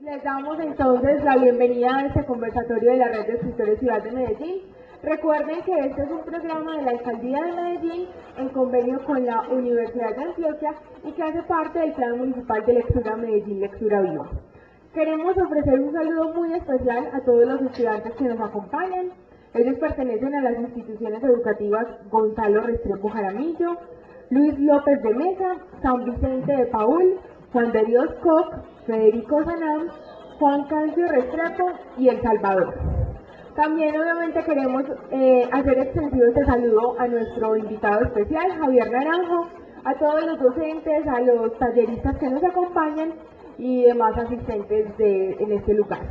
Les damos entonces la bienvenida a este conversatorio de la Red de Escritores Ciudad de Medellín. Recuerden que este es un programa de la Alcaldía de Medellín en convenio con la Universidad de Antioquia y que hace parte del Plan Municipal de Lectura Medellín Lectura Viva. Queremos ofrecer un saludo muy especial a todos los estudiantes que nos acompañan. Ellos pertenecen a las instituciones educativas Gonzalo Restrepo Jaramillo, Luis López de Mesa, San Vicente de Paúl, Juan de Dios Koch, Federico Sanam, Juan Cancio Restrepo y El Salvador. También obviamente queremos hacer extensivo este saludo a nuestro invitado especial, Javier Naranjo, a todos los docentes, a los talleristas que nos acompañan y demás asistentes en este lugar.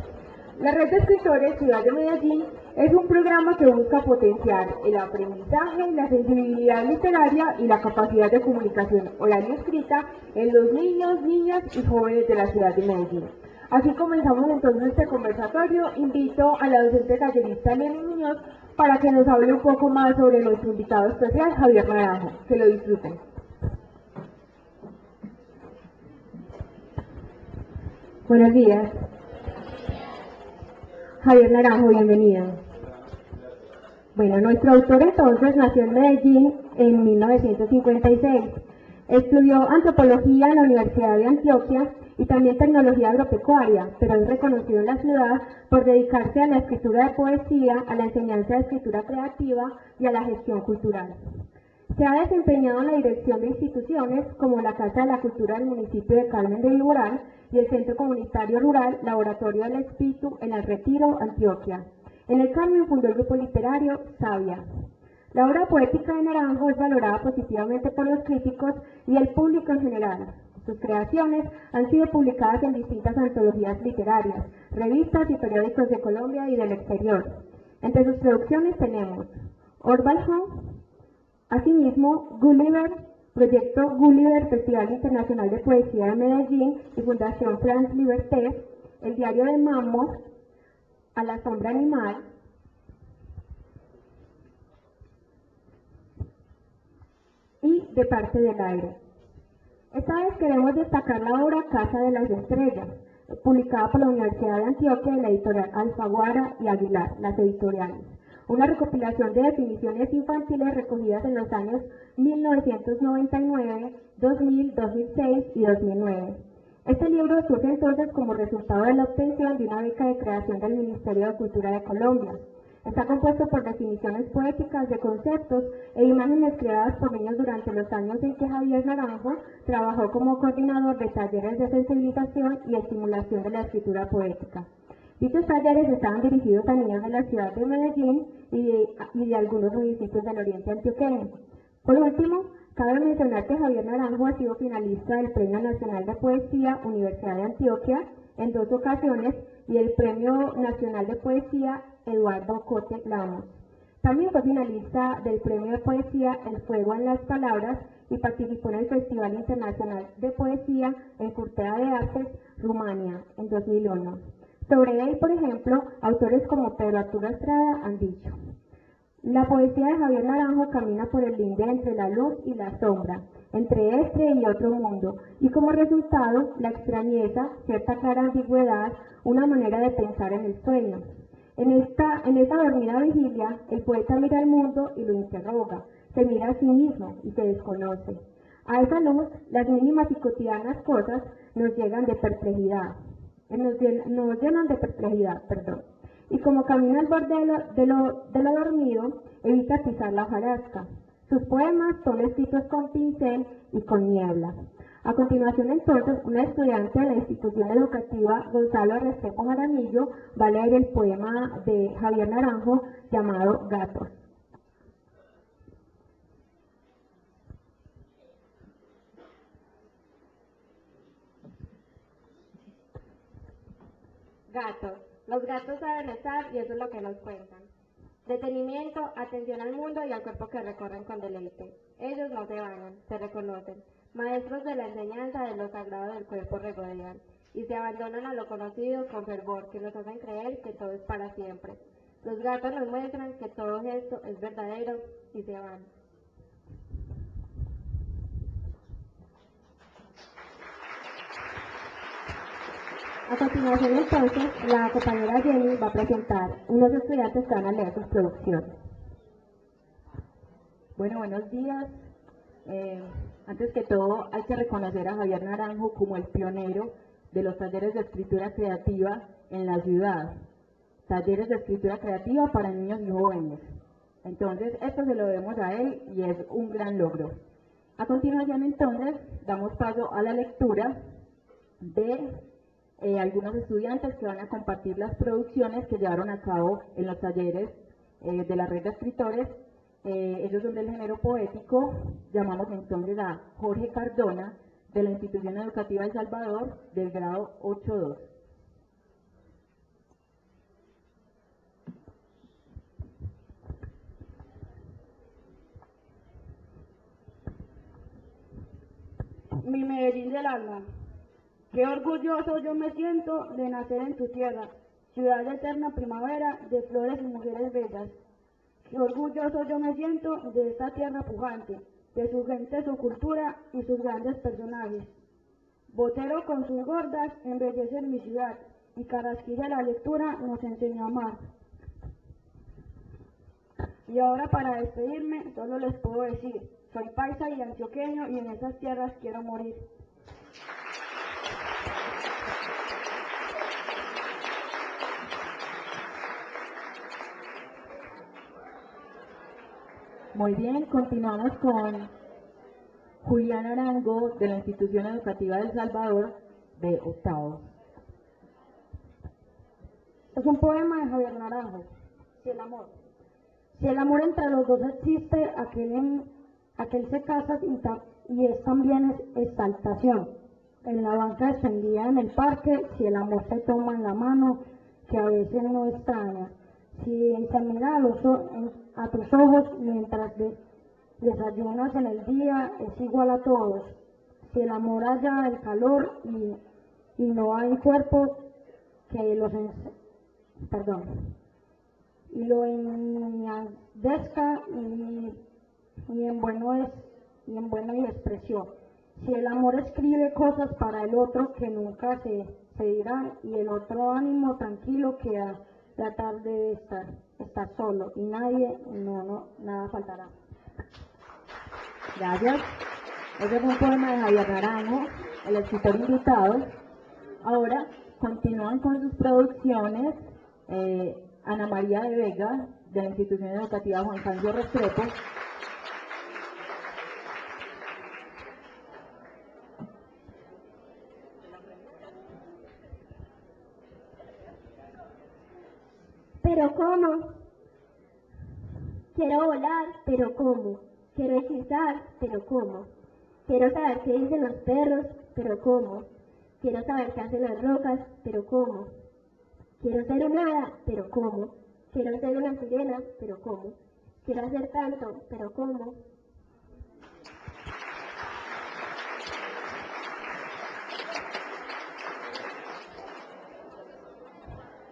La Red de Escritores Ciudad de Medellín es un programa que busca potenciar el aprendizaje, la sensibilidad literaria y la capacidad de comunicación oral y escrita en los niños, niñas y jóvenes de la ciudad de Medellín. Así comenzamos entonces este conversatorio. Invito a la docente tallerista Lenny Muñoz para que nos hable un poco más sobre nuestro invitado especial, Javier Naranjo. Que lo disfruten. Buenos días. Javier Naranjo, bienvenido. Bueno, nuestro autor entonces nació en Medellín en 1956. Estudió antropología en la Universidad de Antioquia y también tecnología agropecuaria, pero es reconocido en la ciudad por dedicarse a la escritura de poesía, a la enseñanza de escritura creativa y a la gestión cultural. Se ha desempeñado en la dirección de instituciones como la Casa de la Cultura del municipio de Carmen de Viboral y el Centro Comunitario Rural Laboratorio del Espíritu en El Retiro, Antioquia. En el Carmen fundó el grupo literario Sabia. La obra poética de Naranjo es valorada positivamente por los críticos y el público en general. Sus creaciones han sido publicadas en distintas antologías literarias, revistas y periódicos de Colombia y del exterior. Entre sus producciones tenemos Orval Home, asimismo Gulliver, Proyecto Gulliver, Festival Internacional de Poesía de Medellín y Fundación France Liberté, El Diario de Mamos, A la Sombra Animal, y De Parte del Aire. Esta vez queremos destacar la obra Casa de las Estrellas, publicada por la Universidad de Antioquia y la editorial Alfaguara y Aguilar, las editoriales. Una recopilación de definiciones infantiles recogidas en los años 1999, 2000, 2006 y 2009. Este libro surge entonces como resultado de la obtención de una beca de creación del Ministerio de Cultura de Colombia. Está compuesto por definiciones poéticas de conceptos e imágenes creadas por niños durante los años en que Javier Naranjo trabajó como coordinador de talleres de sensibilización y estimulación de la escritura poética. Dichos talleres estaban dirigidos a niños de la ciudad de Medellín y de algunos municipios del oriente antioqueño. Por último, cabe mencionar que Javier Naranjo ha sido finalista del Premio Nacional de Poesía Universidad de Antioquia en 2 ocasiones y el Premio Nacional de Poesía Eduardo Cote Lamos. También fue finalista del Premio de Poesía El Fuego en las Palabras y participó en el Festival Internacional de Poesía en Curtea de Artes, Rumania, en 2001. Sobre él, por ejemplo, autores como Pedro Arturo Estrada han dicho: la poesía de Javier Naranjo camina por el linde entre la luz y la sombra, entre este y otro mundo, y como resultado, la extrañeza, cierta clara ambigüedad, una manera de pensar en el sueño. En esta dormida vigilia, el poeta mira al mundo y lo interroga, se mira a sí mismo y se desconoce. A esa luz, las mínimas y cotidianas cosas nos llenan de perplejidad, y como camina al borde de lo dormido, evita pisar la hojarasca. Sus poemas son escritos con pincel y con niebla. A continuación, entonces, una estudiante de la institución educativa Gonzalo Restrepo Jaramillo va a leer el poema de Javier Naranjo llamado Gatos. Gatos. Los gatos saben estar y eso es lo que nos cuentan. Detenimiento, atención al mundo y al cuerpo que recorren con deleite. Ellos no se bañan, se reconocen. Maestros de la enseñanza de lo sagrado del cuerpo regodean y se abandonan a lo conocido con fervor que nos hacen creer que todo es para siempre. Los gatos nos muestran que todo esto es verdadero y se van. A continuación, entonces, la compañera Jenny va a presentar unos estudiantes que van a leer sus producciones. Bueno, buenos días. Antes que todo, hay que reconocer a Javier Naranjo como el pionero de los talleres de escritura creativa en la ciudad. Talleres de escritura creativa para niños y jóvenes. Entonces, esto se lo debemos a él y es un gran logro. A continuación, entonces, damos paso a la lectura de algunos estudiantes que van a compartir las producciones que llevaron a cabo en los talleres de la red de escritores. Ellos son del género poético. Llamamos entonces a Jorge Cardona, de la Institución Educativa El Salvador, del grado 8.2. Mi Medellín del alma. Qué orgulloso yo me siento de nacer en tu tierra, ciudad de eterna primavera, de flores y mujeres bellas. Qué orgulloso yo me siento de esta tierra pujante, de su gente, su cultura y sus grandes personajes. Botero con sus gordas embellecen mi ciudad, y Carrasquilla la lectura nos enseñó a amar. Y ahora para despedirme solo les puedo decir, soy paisa y antioqueño y en esas tierras quiero morir. Muy bien, continuamos con Julián Arango, de la Institución Educativa del Salvador, de octavo. Es un poema de Javier Naranjo, Si el amor. Si el amor entre los dos existe, aquel se casa y es también exaltación. En la banca extendida en el parque, si el amor se toma en la mano, que a veces no extraña. Si se mira a tus ojos mientras desayunas en el día, es igual a todos. Si el amor halla el calor y no hay cuerpo que y lo enñadezca y en bueno y expresión. Si el amor escribe cosas para el otro que nunca se dirán, y el otro ánimo tranquilo queda la tarde de estar solo y nada faltará. Gracias. Ese fue un poema de Javier Naranjo, el escritor invitado. Ahora continúan con sus producciones Ana María de Vega, de la Institución Educativa Juan Cancio Restrepo. Pero ¿cómo? Quiero volar, pero ¿cómo? Quiero hechitar, pero ¿cómo? Quiero saber qué dicen los perros, pero ¿cómo? Quiero saber qué hacen las rocas, pero ¿cómo? Quiero ser un hada, pero ¿cómo? Quiero ser una sirena, pero ¿cómo? Quiero hacer tanto, pero ¿cómo?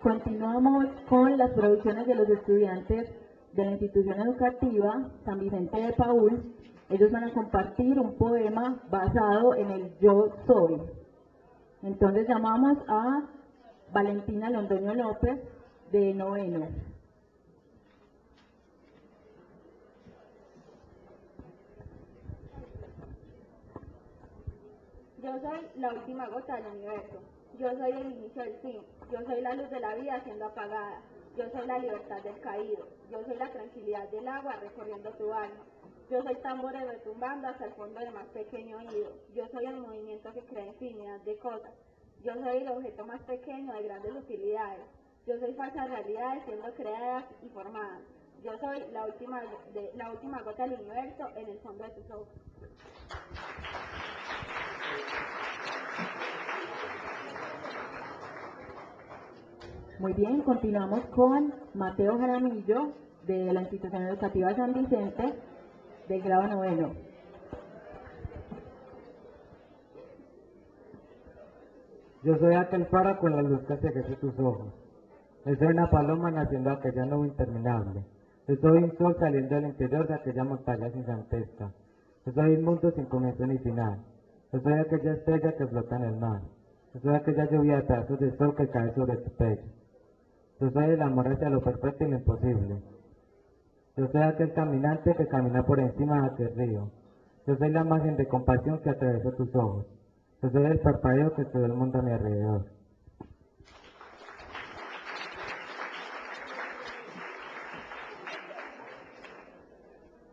Continuamos con las producciones de los estudiantes de la Institución Educativa San Vicente de Paúl. Ellos van a compartir un poema basado en el Yo Soy. Entonces llamamos a Valentina Londoño López, de noveno. Yo soy la última gota del universo. Yo soy el inicio del fin. Yo soy la luz de la vida siendo apagada. Yo soy la libertad del caído. Yo soy la tranquilidad del agua recorriendo tu alma. Yo soy tambores retumbando hasta el fondo del más pequeño oído. Yo soy el movimiento que crea infinidad de cosas. Yo soy el objeto más pequeño de grandes utilidades. Yo soy falsas realidades siendo creadas y formadas. Yo soy la última gota del universo en el fondo de tus ojos. Muy bien, continuamos con Mateo Jaramillo, de la Institución Educativa San Vicente, del grado noveno. Yo soy aquel faro con la luz que enceguece tus ojos. Yo soy una paloma naciendo de aquella nube interminable. Yo soy un sol saliendo del interior de aquella montaña sin santesta. Yo soy un mundo sin comienzo ni final. Yo soy aquella estrella que flota en el mar. Yo soy aquella lluvia de pedazos de sol que cae sobre tu pecho. Yo soy el amor hacia lo perfecto y lo imposible. Yo soy aquel caminante que camina por encima de aquel río. Yo soy la imagen de compasión que atraviesa tus ojos. Yo soy el parpadeo que todo el mundo a mi alrededor.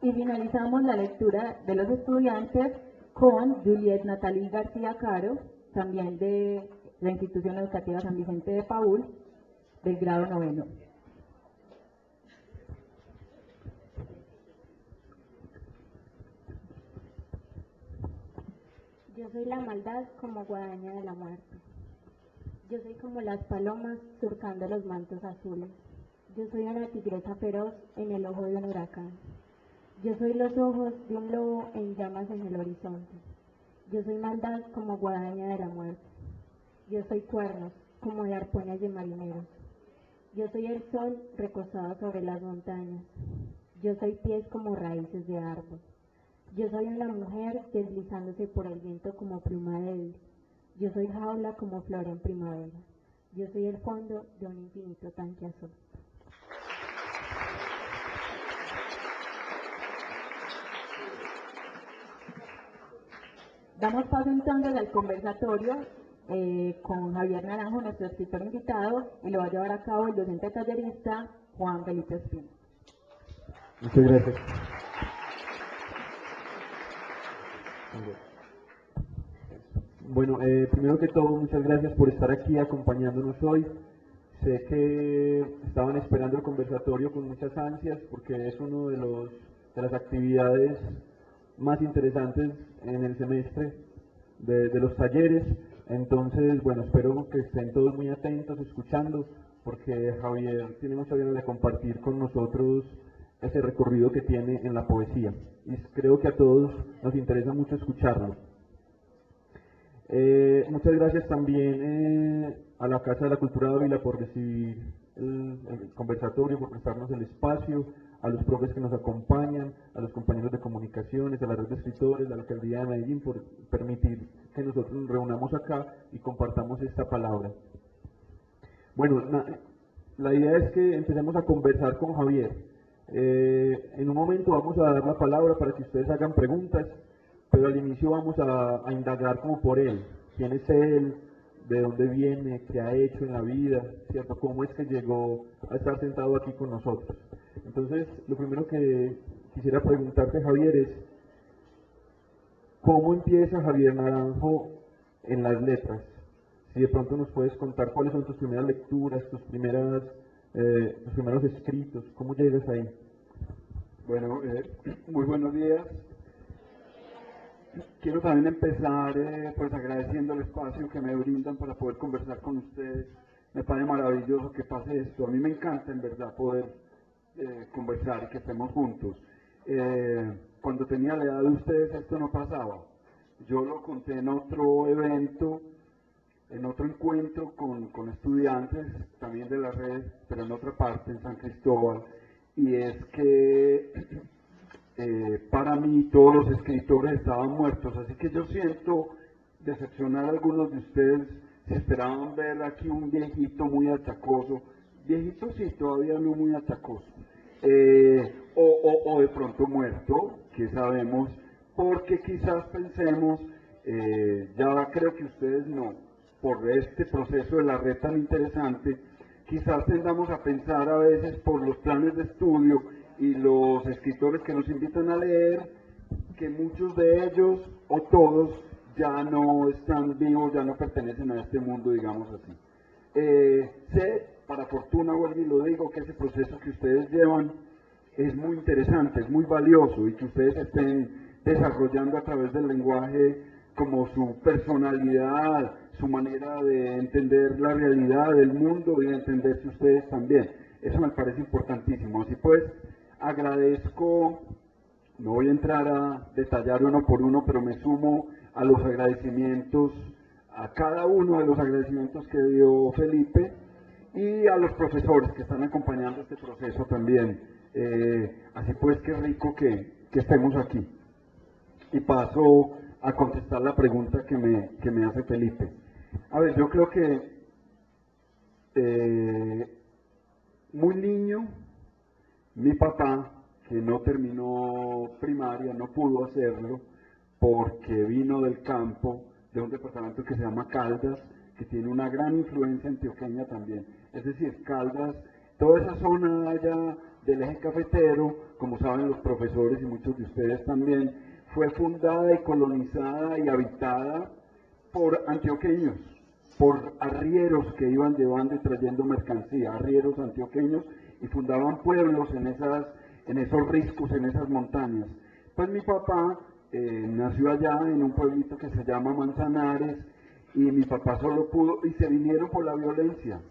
Y finalizamos la lectura de los estudiantes con Juliet Natalie García Caro, también de la Institución Educativa San Vicente de Paúl, del grado 9. Yo soy la maldad como guadaña de la muerte. Yo soy como las palomas surcando los mantos azules. Yo soy una tigresa feroz en el ojo de un huracán. Yo soy los ojos de un lobo en llamas en el horizonte. Yo soy maldad como guadaña de la muerte. Yo soy cuernos como de arpones de marineros. Yo soy el sol recostado sobre las montañas. Yo soy pies como raíces de árbol. Yo soy una mujer deslizándose por el viento como pluma débil. Yo soy jaula como flor en primavera. Yo soy el fondo de un infinito tanque azul. Damos paso entonces al conversatorio con Javier Naranjo, nuestro escritor invitado, y lo va a llevar a cabo el docente tallerista Juan Felipe Espino. Muchas gracias. Bueno, primero que todo, muchas gracias por estar aquí acompañándonos hoy. Sé que estaban esperando el conversatorio con muchas ansias porque es uno de las actividades más interesantes en el semestre de los talleres. Entonces, bueno, espero que estén todos muy atentos, escuchando, porque Javier tiene mucha ganas de compartir con nosotros ese recorrido que tiene en la poesía. Y creo que a todos nos interesa mucho escucharlo. Muchas gracias también a la Casa de la Cultura de Ávila por recibir el conversatorio, por prestarnos el espacio, a los profes que nos acompañan, a los compañeros de comunicaciones, a la red de escritores, a la Alcaldía de Medellín por permitir que nosotros nos reunamos acá y compartamos esta palabra. Bueno, la idea es que empecemos a conversar con Javier. En un momento vamos a dar la palabra para que ustedes hagan preguntas, pero al inicio vamos a indagar como por él, quién es él, de dónde viene, qué ha hecho en la vida, ¿cierto? Cómo es que llegó a estar sentado aquí con nosotros. Entonces, lo primero que quisiera preguntarte, Javier, es ¿cómo empieza Javier Naranjo en las letras? Si de pronto nos puedes contar cuáles son tus primeras lecturas, tus primeros escritos, ¿cómo llegas ahí? Bueno, muy buenos días. Quiero también empezar pues agradeciendo el espacio que me brindan para poder conversar con ustedes. Me parece maravilloso que pase esto. A mí me encanta en verdad poder conversar y que estemos juntos. Cuando tenía la edad de ustedes esto no pasaba. Yo lo conté en otro evento, en otro encuentro con estudiantes también de la red, pero en otra parte, en San Cristóbal, y es que para mí todos los escritores estaban muertos, así que yo siento decepcionar a algunos de ustedes si esperaban ver aquí un viejito muy achacoso, viejito sí, todavía no muy achacoso, o de pronto muerto, que sabemos, porque quizás pensemos, ya creo que ustedes no, por este proceso de la red tan interesante, quizás tendamos a pensar a veces por los planes de estudio y los escritores que nos invitan a leer, que muchos de ellos, o todos, ya no están vivos, ya no pertenecen a este mundo, digamos así. Sé, para fortuna, vuelvo y lo digo, que ese proceso que ustedes llevan es muy interesante, es muy valioso, y que ustedes estén desarrollando a través del lenguaje como su personalidad, su manera de entender la realidad del mundo y de entenderse ustedes también. Eso me parece importantísimo. Así pues, agradezco, no voy a entrar a detallar uno por uno, pero me sumo a los agradecimientos, a cada uno de los agradecimientos que dio Felipe y a los profesores que están acompañando este proceso también. Así pues, qué rico que estemos aquí. Y paso a contestar la pregunta que me hace Felipe. A ver, yo creo que muy niño, mi papá, que no terminó primaria, no pudo hacerlo porque vino del campo, de un departamento que se llama Caldas, que tiene una gran influencia antioqueña también. Es decir, Caldas, toda esa zona allá del eje cafetero, como saben los profesores y muchos de ustedes también, fue fundada y colonizada y habitada por antioqueños, por arrieros que iban llevando y trayendo mercancía, arrieros antioqueños, y fundaban pueblos en esos riscos, en esas montañas. Pues mi papá nació allá en un pueblito que se llama Manzanares, y mi papá solo pudo, y se vinieron por la violencia.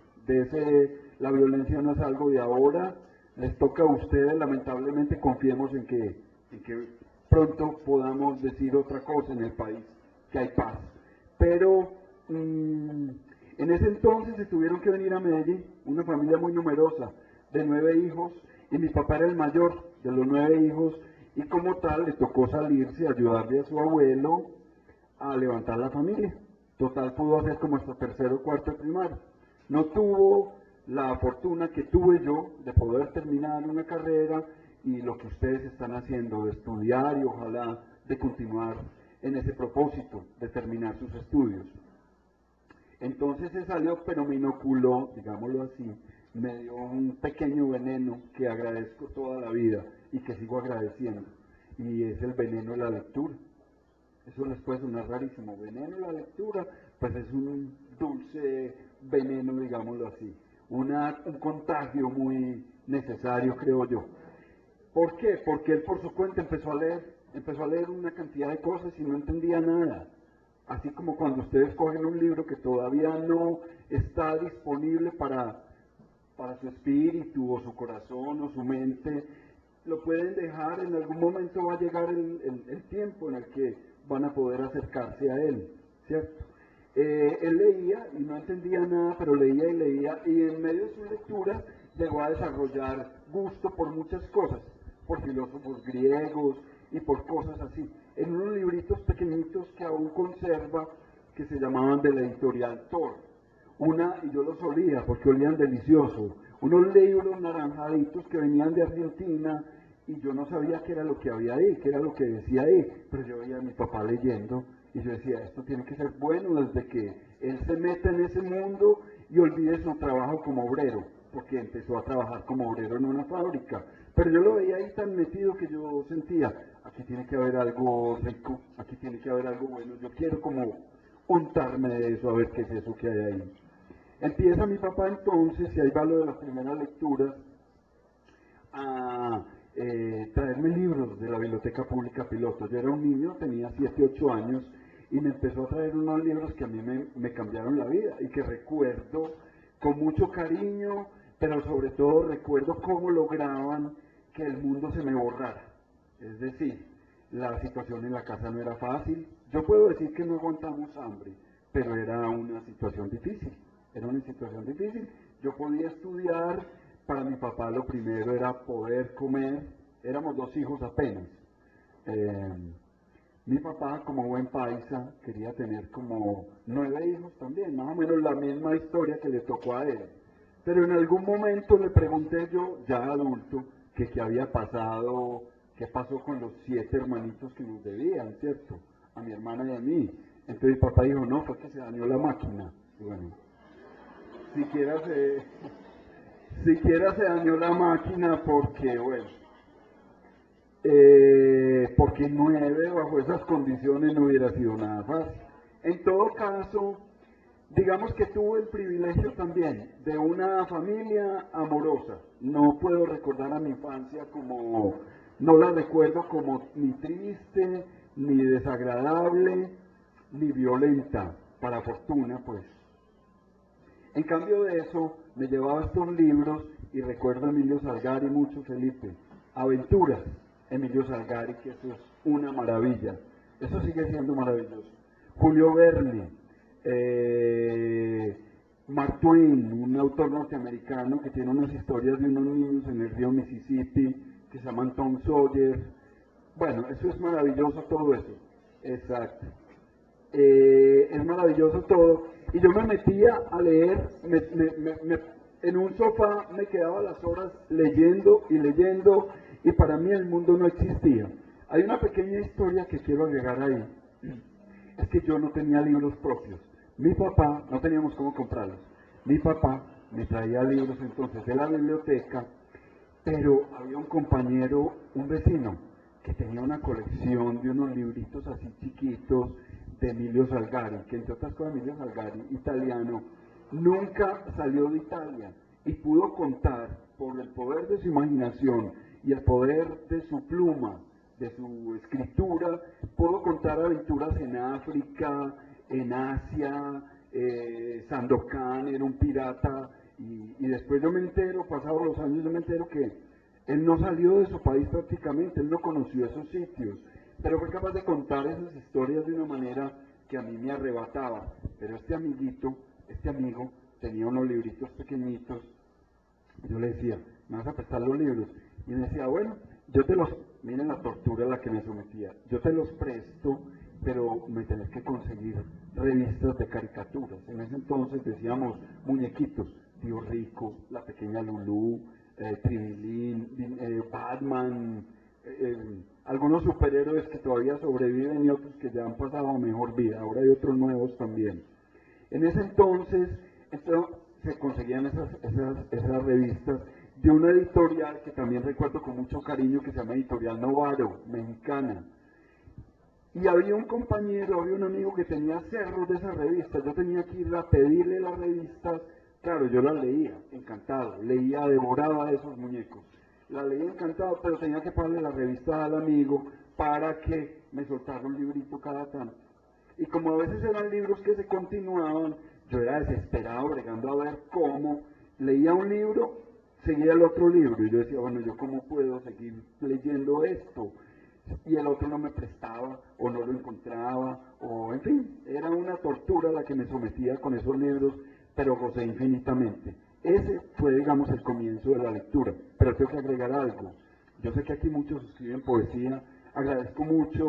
La violencia no es algo de ahora, les toca a ustedes, lamentablemente confiemos en que pronto podamos decir otra cosa en el país, que hay paz. Pero en ese entonces se tuvieron que venir a Medellín, una familia muy numerosa, de 9 hijos, y mi papá era el mayor de los 9 hijos, y como tal le tocó salirse a ayudarle a su abuelo a levantar la familia. Total pudo hacer como hasta tercero o cuarto de primaria. No tuvo la fortuna que tuve yo de poder terminar una carrera y lo que ustedes están haciendo, de estudiar y ojalá de continuar en ese propósito, de terminar sus estudios. Entonces se salió, pero me inoculó, digámoslo así, me dio un pequeño veneno que agradezco toda la vida y que sigo agradeciendo, y es el veneno de la lectura. Eso les puede sonar rarísimo, veneno de la lectura, pues es un dulce veneno, digámoslo así, un contagio muy necesario, creo yo. ¿Por qué? Porque él por su cuenta empezó a leer una cantidad de cosas y no entendía nada. Así como cuando ustedes cogen un libro que todavía no está disponible para su espíritu o su corazón o su mente, lo pueden dejar, en algún momento va a llegar el tiempo en el que van a poder acercarse a él, ¿cierto? Él leía y no entendía nada, pero leía y leía, y en medio de su lectura llegó a desarrollar gusto por muchas cosas, por filósofos griegos y por cosas así, en unos libritos pequeñitos que aún conserva, que se llamaban de la editorial Thor. Y yo los olía porque olían delicioso, unos libros naranjaditos que venían de Argentina, y yo no sabía qué era lo que había ahí, qué era lo que decía ahí, pero yo veía a mi papá leyendo, y yo decía, esto tiene que ser bueno, desde que él se mete en ese mundo y olvide su trabajo como obrero, porque empezó a trabajar como obrero en una fábrica, pero yo lo veía ahí tan metido que yo sentía, aquí tiene que haber algo rico, aquí tiene que haber algo bueno, yo quiero como untarme de eso, a ver qué es eso que hay ahí. Empieza mi papá entonces, y ahí va lo de las primeras lecturas, a traerme libros de la Biblioteca Pública Piloto. Yo era un niño, tenía 7, 8 años, y me empezó a traer unos libros que a mí me cambiaron la vida y que recuerdo con mucho cariño, pero sobre todo recuerdo cómo lograban que el mundo se me borrara. Es decir, la situación en la casa no era fácil. Yo puedo decir que no aguantamos hambre, pero era una situación difícil. Era una situación difícil. Yo podía estudiar, para mi papá lo primero era poder comer. Éramos 2 hijos apenas. Mi papá, como buen paisa, quería tener como 9 hijos también, más o menos la misma historia que le tocó a él. Pero en algún momento le pregunté yo, ya adulto, que qué había pasado, qué pasó con los 7 hermanitos que nos debían, ¿cierto? A mi hermana y a mí. Entonces mi papá dijo, no, fue que se dañó la máquina. Y bueno, siquiera se dañó la máquina porque, bueno, porque 9 bajo esas condiciones no hubiera sido nada fácil. En todo caso, digamos que tuve el privilegio también de una familia amorosa. No puedo recordar a mi infancia no la recuerdo como ni triste, ni desagradable, ni violenta, para fortuna, pues. En cambio de eso, me llevaba estos libros y recuerdo a Emilio Salgari mucho, Felipe. Aventuras, Emilio Salgari, que eso es una maravilla. Eso sigue siendo maravilloso. Julio Verne, Mark Twain, un autor norteamericano que tiene unas historias de unos niños en el río Mississippi que se llaman Tom Sawyer. Bueno, eso es maravilloso todo eso. Exacto. Es maravilloso todo. Y yo me metía a leer, en un sofá me quedaba las horas leyendo y leyendo, y para mí el mundo no existía. Hay una pequeña historia que quiero agregar ahí. Es que yo no tenía libros propios. Mi papá, no teníamos cómo comprarlos. Mi papá me traía libros entonces de la biblioteca, pero había un compañero, un vecino, que tenía una colección de unos libritos así chiquitos de Emilio Salgari, que entre otras cosas Emilio Salgari, italiano, nunca salió de Italia y pudo contar por el poder de su imaginación y el poder de su pluma, de su escritura, pudo contar aventuras en África, en Asia, Sandokan era un pirata, y después yo me entero, pasados los años yo me entero que él no salió de su país prácticamente, él no conoció esos sitios, pero fue capaz de contar esas historias de una manera que a mí me arrebataba. Pero este amiguito, este amigo, tenía unos libritos pequeñitos, yo le decía, ¿me vas a prestar los libros? Y me decía, bueno, yo te los, miren la tortura a la que me sometía, yo te los presto, pero me tenés que conseguir revistas de caricaturas. En ese entonces decíamos muñequitos, Tío Rico, La Pequeña Lulú, Tribilín, Batman, algunos superhéroes que todavía sobreviven y otros que ya han pasado a mejor vida. Ahora hay otros nuevos también. En ese entonces se conseguían esas revistas de una editorial que también recuerdo con mucho cariño, que se llama Editorial Novaro, mexicana. Y había un compañero, había un amigo que tenía cerros de esas revistas. Yo tenía que ir a pedirle las revistas. Claro, yo las leía, encantado, leía, devoraba esos muñecos. Las leía encantado, pero tenía que pagarle la revista al amigo para que me soltara un librito cada tanto. Y como a veces eran libros que se continuaban, yo era desesperado, bregando a ver cómo. Leía un libro, seguía el otro libro, y yo decía, bueno, ¿yo cómo puedo seguir leyendo esto? Y el otro no me prestaba, o no lo encontraba, o en fin, era una tortura la que me sometía con esos libros, pero gocé infinitamente. Ese fue, digamos, el comienzo de la lectura. Pero tengo que agregar algo. Yo sé que aquí muchos escriben poesía, agradezco mucho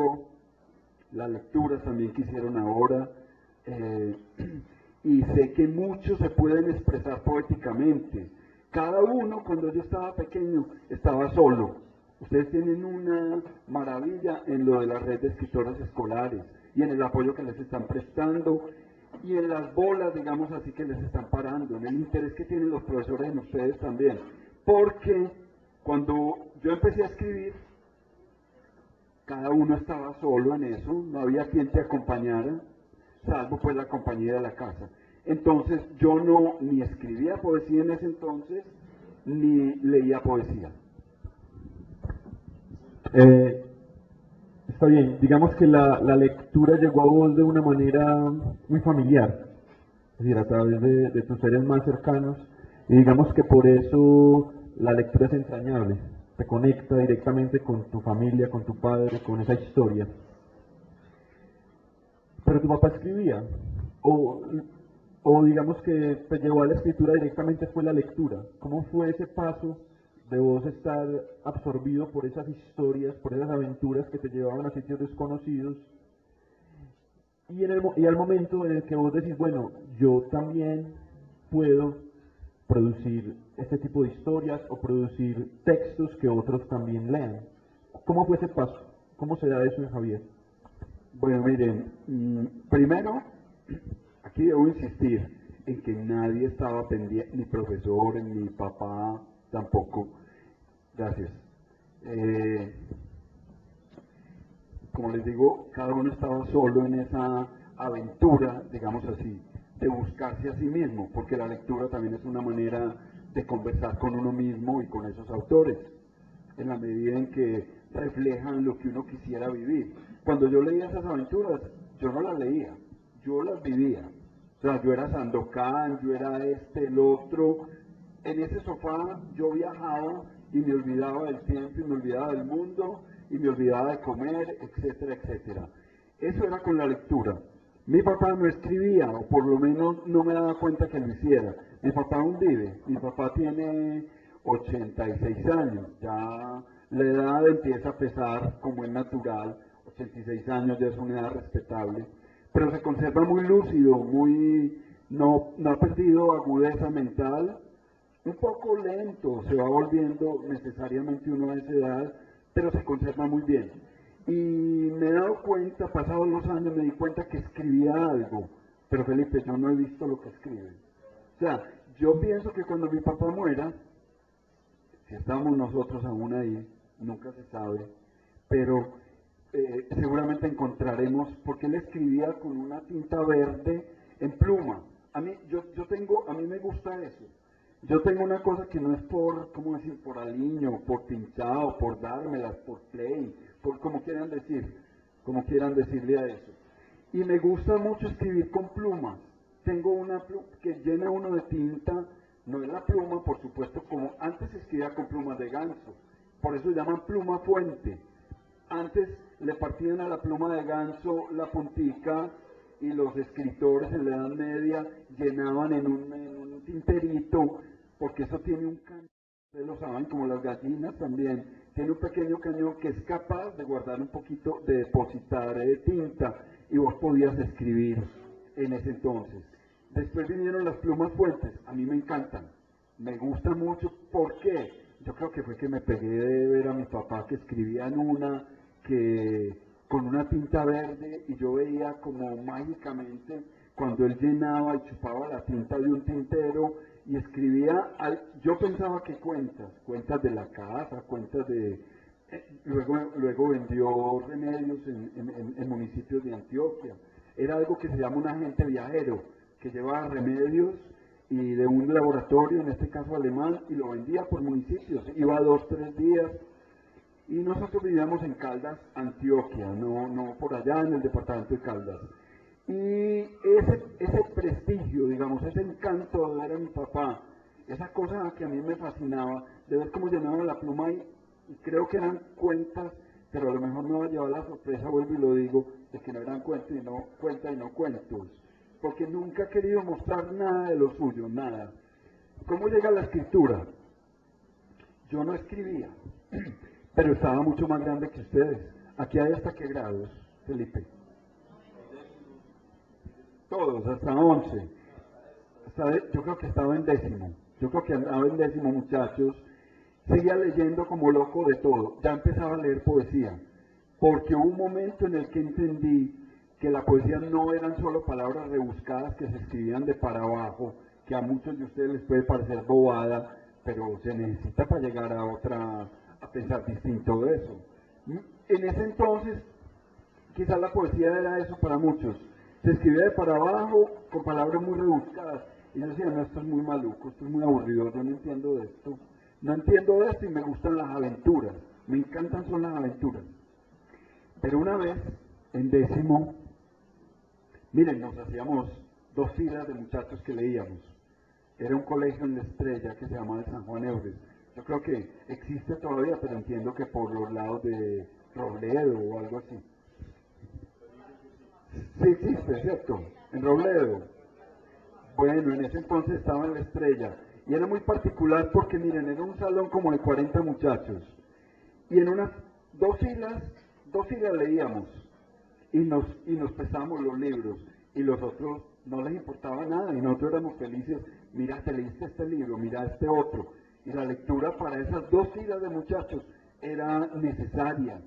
las lecturas también que hicieron ahora, y sé que muchos se pueden expresar poéticamente. Cada uno, cuando yo estaba pequeño, estaba solo. Ustedes tienen una maravilla en lo de la red de escritoras escolares y en el apoyo que les están prestando y en las bolas, digamos así, que les están parando, en el interés que tienen los profesores en ustedes también. Porque cuando yo empecé a escribir, cada uno estaba solo en eso, no había quien te acompañara, salvo pues la compañía de la casa. Entonces yo no ni escribía poesía en ese entonces, ni leía poesía. Está bien, digamos que la lectura llegó a vos de una manera muy familiar, es decir, a través de tus seres más cercanos, y digamos que por eso la lectura es entrañable, te conecta directamente con tu familia, con tu padre, con esa historia. Pero tu papá escribía, o digamos que te llevó a la escritura directamente fue la lectura. ¿Cómo fue ese paso de vos estar absorbido por esas historias, por esas aventuras que te llevaban a sitios desconocidos, y al momento en el que vos decís, bueno, yo también puedo producir este tipo de historias o producir textos que otros también lean? ¿Cómo fue ese paso? ¿Cómo se da eso en Javier? Bueno, miren, primero, aquí debo insistir en que nadie estaba pendiente, ni profesor, ni papá, tampoco. Gracias. Como les digo, cada uno estaba solo en esa aventura, digamos así, de buscarse a sí mismo, porque la lectura también es una manera de conversar con uno mismo y con esos autores, en la medida en que reflejan lo que uno quisiera vivir. Cuando yo leía esas aventuras, yo no las leía, yo las vivía. O sea, yo era Sandokan, yo era el otro. En ese sofá yo viajaba y me olvidaba del tiempo, y me olvidaba del mundo, y me olvidaba de comer, etcétera, etcétera. Eso era con la lectura. Mi papá no escribía, o por lo menos no me daba cuenta que lo hiciera. Mi papá aún vive, mi papá tiene 86 años, ya la edad empieza a pesar como es natural, 86 años ya es una edad respetable, pero se conserva muy lúcido, muy no ha perdido agudeza mental, un poco lento, se va volviendo necesariamente uno a esa edad, pero se conserva muy bien. Y me he dado cuenta, pasados los años, me di cuenta que escribía algo, pero Felipe, yo no he visto lo que escribe. O sea, yo pienso que cuando mi papá muera, si estamos nosotros aún ahí, nunca se sabe, pero seguramente encontraremos, porque él escribía con una tinta verde en pluma. A mí me gusta eso. Yo tengo una cosa que no es por, ¿cómo decir?, por aliño, por pinchado, por dármelas, por play, por como quieran decirle a eso. Y me gusta mucho escribir con plumas. Tengo una pluma que llena uno de tinta, no es la pluma, por supuesto, como antes se escribía con plumas de ganso, por eso llaman pluma fuente. Antes le partían a la pluma de ganso la puntica y los escritores en la Edad Media llenaban en un tinterito, porque eso tiene un cañón, ustedes lo saben, como las gallinas también, tiene un pequeño cañón que es capaz de guardar un poquito, de depositar tinta, y vos podías escribir en ese entonces. Después vinieron las plumas fuentes, a mí me encantan, me gustan mucho. ¿Por qué? Yo creo que fue que me pegué de ver a mi papá que escribía en una, que con una tinta verde, y yo veía como mágicamente cuando él llenaba y chupaba la tinta de un tintero y escribía, yo pensaba que cuentas de la casa, cuentas de... luego vendió remedios en municipios de Antioquia. Era algo que se llama un agente viajero, que llevaba remedios y de un laboratorio, en este caso alemán, y lo vendía por municipios. Iba 2, 3 días. Y nosotros vivíamos en Caldas, Antioquia, no por allá en el departamento de Caldas. Y ese prestigio, digamos, ese encanto de ver a mi papá, esa cosa que a mí me fascinaba, de ver cómo llenaba la pluma y creo que eran cuentas, pero a lo mejor me va a llevar la sorpresa, vuelvo y lo digo, de que no eran cuentas y no cuentos, porque nunca he querido mostrar nada de lo suyo, nada. ¿Cómo llega la escritura? Yo no escribía, pero estaba mucho más grande que ustedes. ¿Aquí hay hasta qué grados, Felipe? Todos, hasta 11. Yo creo que estaba en décimo. Yo creo que andaba en décimo, muchachos. Seguía leyendo como loco de todo. Ya empezaba a leer poesía. Porque hubo un momento en el que entendí que la poesía no eran solo palabras rebuscadas que se escribían de para abajo, que a muchos de ustedes les puede parecer bobada, pero se necesita para llegar a pensar distinto de eso. En ese entonces, quizás la poesía era eso para muchos. Se escribía de para abajo con palabras muy rebuscadas. Y yo decía, no, esto es muy maluco, esto es muy aburrido, yo no entiendo de esto. No entiendo de esto y me gustan las aventuras. Me encantan son las aventuras. Pero una vez, en décimo, miren, nos hacíamos 2 filas de muchachos que leíamos. Era un colegio en La Estrella que se llamaba el San Juan Eures. Yo creo que existe todavía, pero entiendo que por los lados de Robledo o algo así. Sí existe, ¿cierto? En Robledo. Bueno, en ese entonces estaba en La Estrella. Y era muy particular porque, miren, era un salón como de 40 muchachos. Y en unas 2 filas leíamos. Y nos pesábamos los libros. Y los otros no les importaba nada. Y nosotros éramos felices. Mira, te leíste este libro, mira este otro. Y la lectura para esas 2 filas de muchachos era necesaria,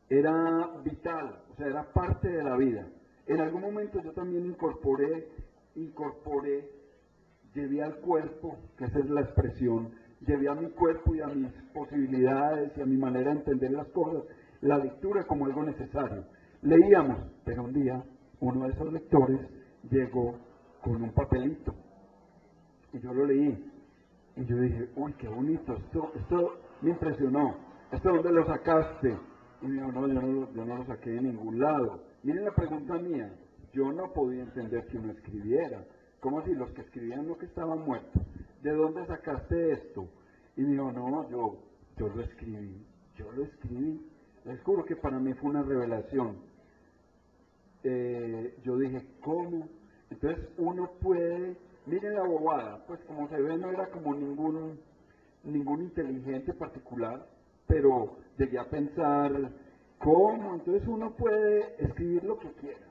era vital, o sea, era parte de la vida. En algún momento yo también incorporé, llevé al cuerpo, que esa es la expresión, llevé a mi cuerpo y a mis posibilidades y a mi manera de entender las cosas, la lectura como algo necesario. Leíamos, pero un día uno de esos lectores llegó con un papelito y yo lo leí y yo dije, uy, qué bonito, esto me impresionó, ¿esto dónde lo sacaste? Y me dijo, no, yo no lo saqué de ningún lado. Miren la pregunta mía, yo no podía entender que uno escribiera. ¿Cómo así? Los que escribían no que estaban muertos. ¿De dónde sacaste esto? Y me dijo, no, yo lo escribí. Les juro que para mí fue una revelación. Yo dije, ¿cómo? Entonces uno puede, miren la bobada, pues como se ve no era como ningún inteligente particular, pero llegué a pensar, ¿cómo? Entonces uno puede escribir lo que quiera.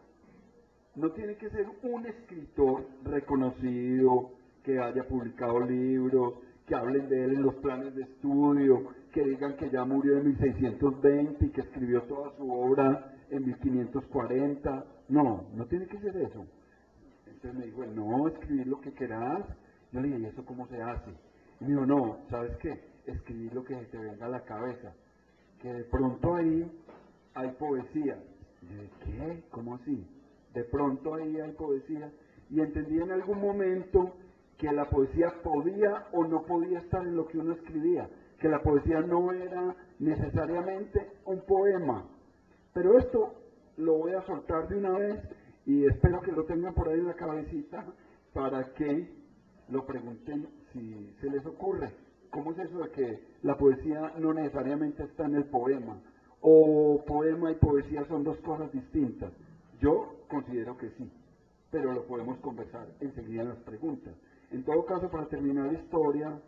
No tiene que ser un escritor reconocido, que haya publicado libros, que hablen de él en los planes de estudio, que digan que ya murió en 1620 y que escribió toda su obra en 1540. No, no tiene que ser eso. Entonces me dijo, no, escribir lo que querás. Yo le dije, ¿y eso cómo se hace? Y me dijo, no, ¿sabes qué? Escribir lo que se te venga a la cabeza. Que de pronto ahí hay poesía. Y yo dije, ¿qué? ¿Cómo así? De pronto ahí hay poesía. Y entendí en algún momento que la poesía podía o no podía estar en lo que uno escribía. Que la poesía no era necesariamente un poema. Pero esto lo voy a soltar de una vez y espero que lo tengan por ahí en la cabecita para que lo pregunten si se les ocurre. ¿Cómo es eso de que la poesía no necesariamente está en el poema? ¿O poema y poesía son dos cosas distintas? Yo considero que sí, pero lo podemos conversar enseguida en las preguntas. En todo caso, para terminar la historia,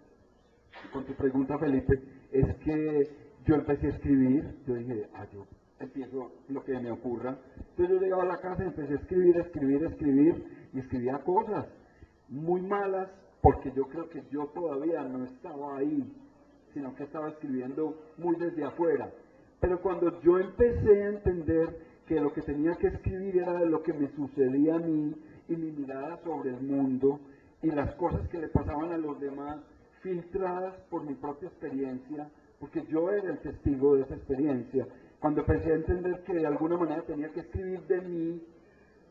con tu pregunta, Felipe, es que yo empecé a escribir, yo dije, yo empiezo lo que me ocurra. Entonces yo llegaba a la casa y empecé a escribir, y escribía cosas muy malas, porque yo creo que yo todavía no estaba ahí, sino que estaba escribiendo muy desde afuera. Pero cuando yo empecé a entender que lo que tenía que escribir era de lo que me sucedía a mí, y mi mirada sobre el mundo, y las cosas que le pasaban a los demás, filtradas por mi propia experiencia, porque yo era el testigo de esa experiencia, cuando empecé a entender que de alguna manera tenía que escribir de mí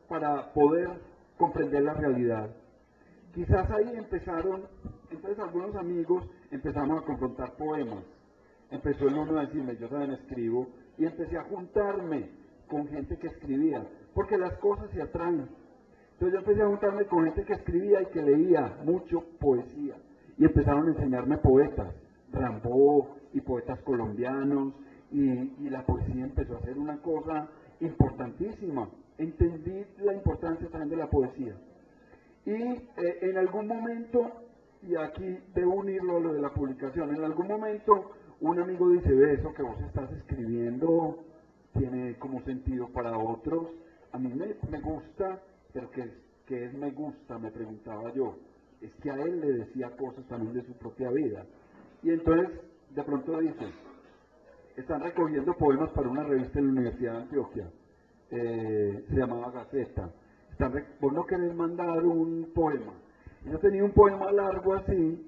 para poder comprender la realidad. Quizás ahí empezaron, entonces algunos amigos empezamos a confrontar poemas. Empezó el uno a decirme, yo también escribo, y empecé a juntarme con gente que escribía, porque las cosas se atraen. Entonces yo empecé a juntarme con gente que escribía y que leía mucho poesía, y empezaron a enseñarme poetas, Rimbaud y poetas colombianos, y la poesía empezó a ser una cosa importantísima. Entendí la importancia también de la poesía. Y en algún momento, y aquí debo unirlo a lo de la publicación, en algún momento un amigo dice, ve, eso que vos estás escribiendo tiene como sentido para otros. A mí me gusta, pero ¿qué es me gusta? Me preguntaba yo. Es que a él le decía cosas también de su propia vida. Y entonces de pronto dice, están recogiendo poemas para una revista en la Universidad de Antioquia, se llamaba Gaceta. Vos no querés mandar un poema. Y yo tenía un poema largo así,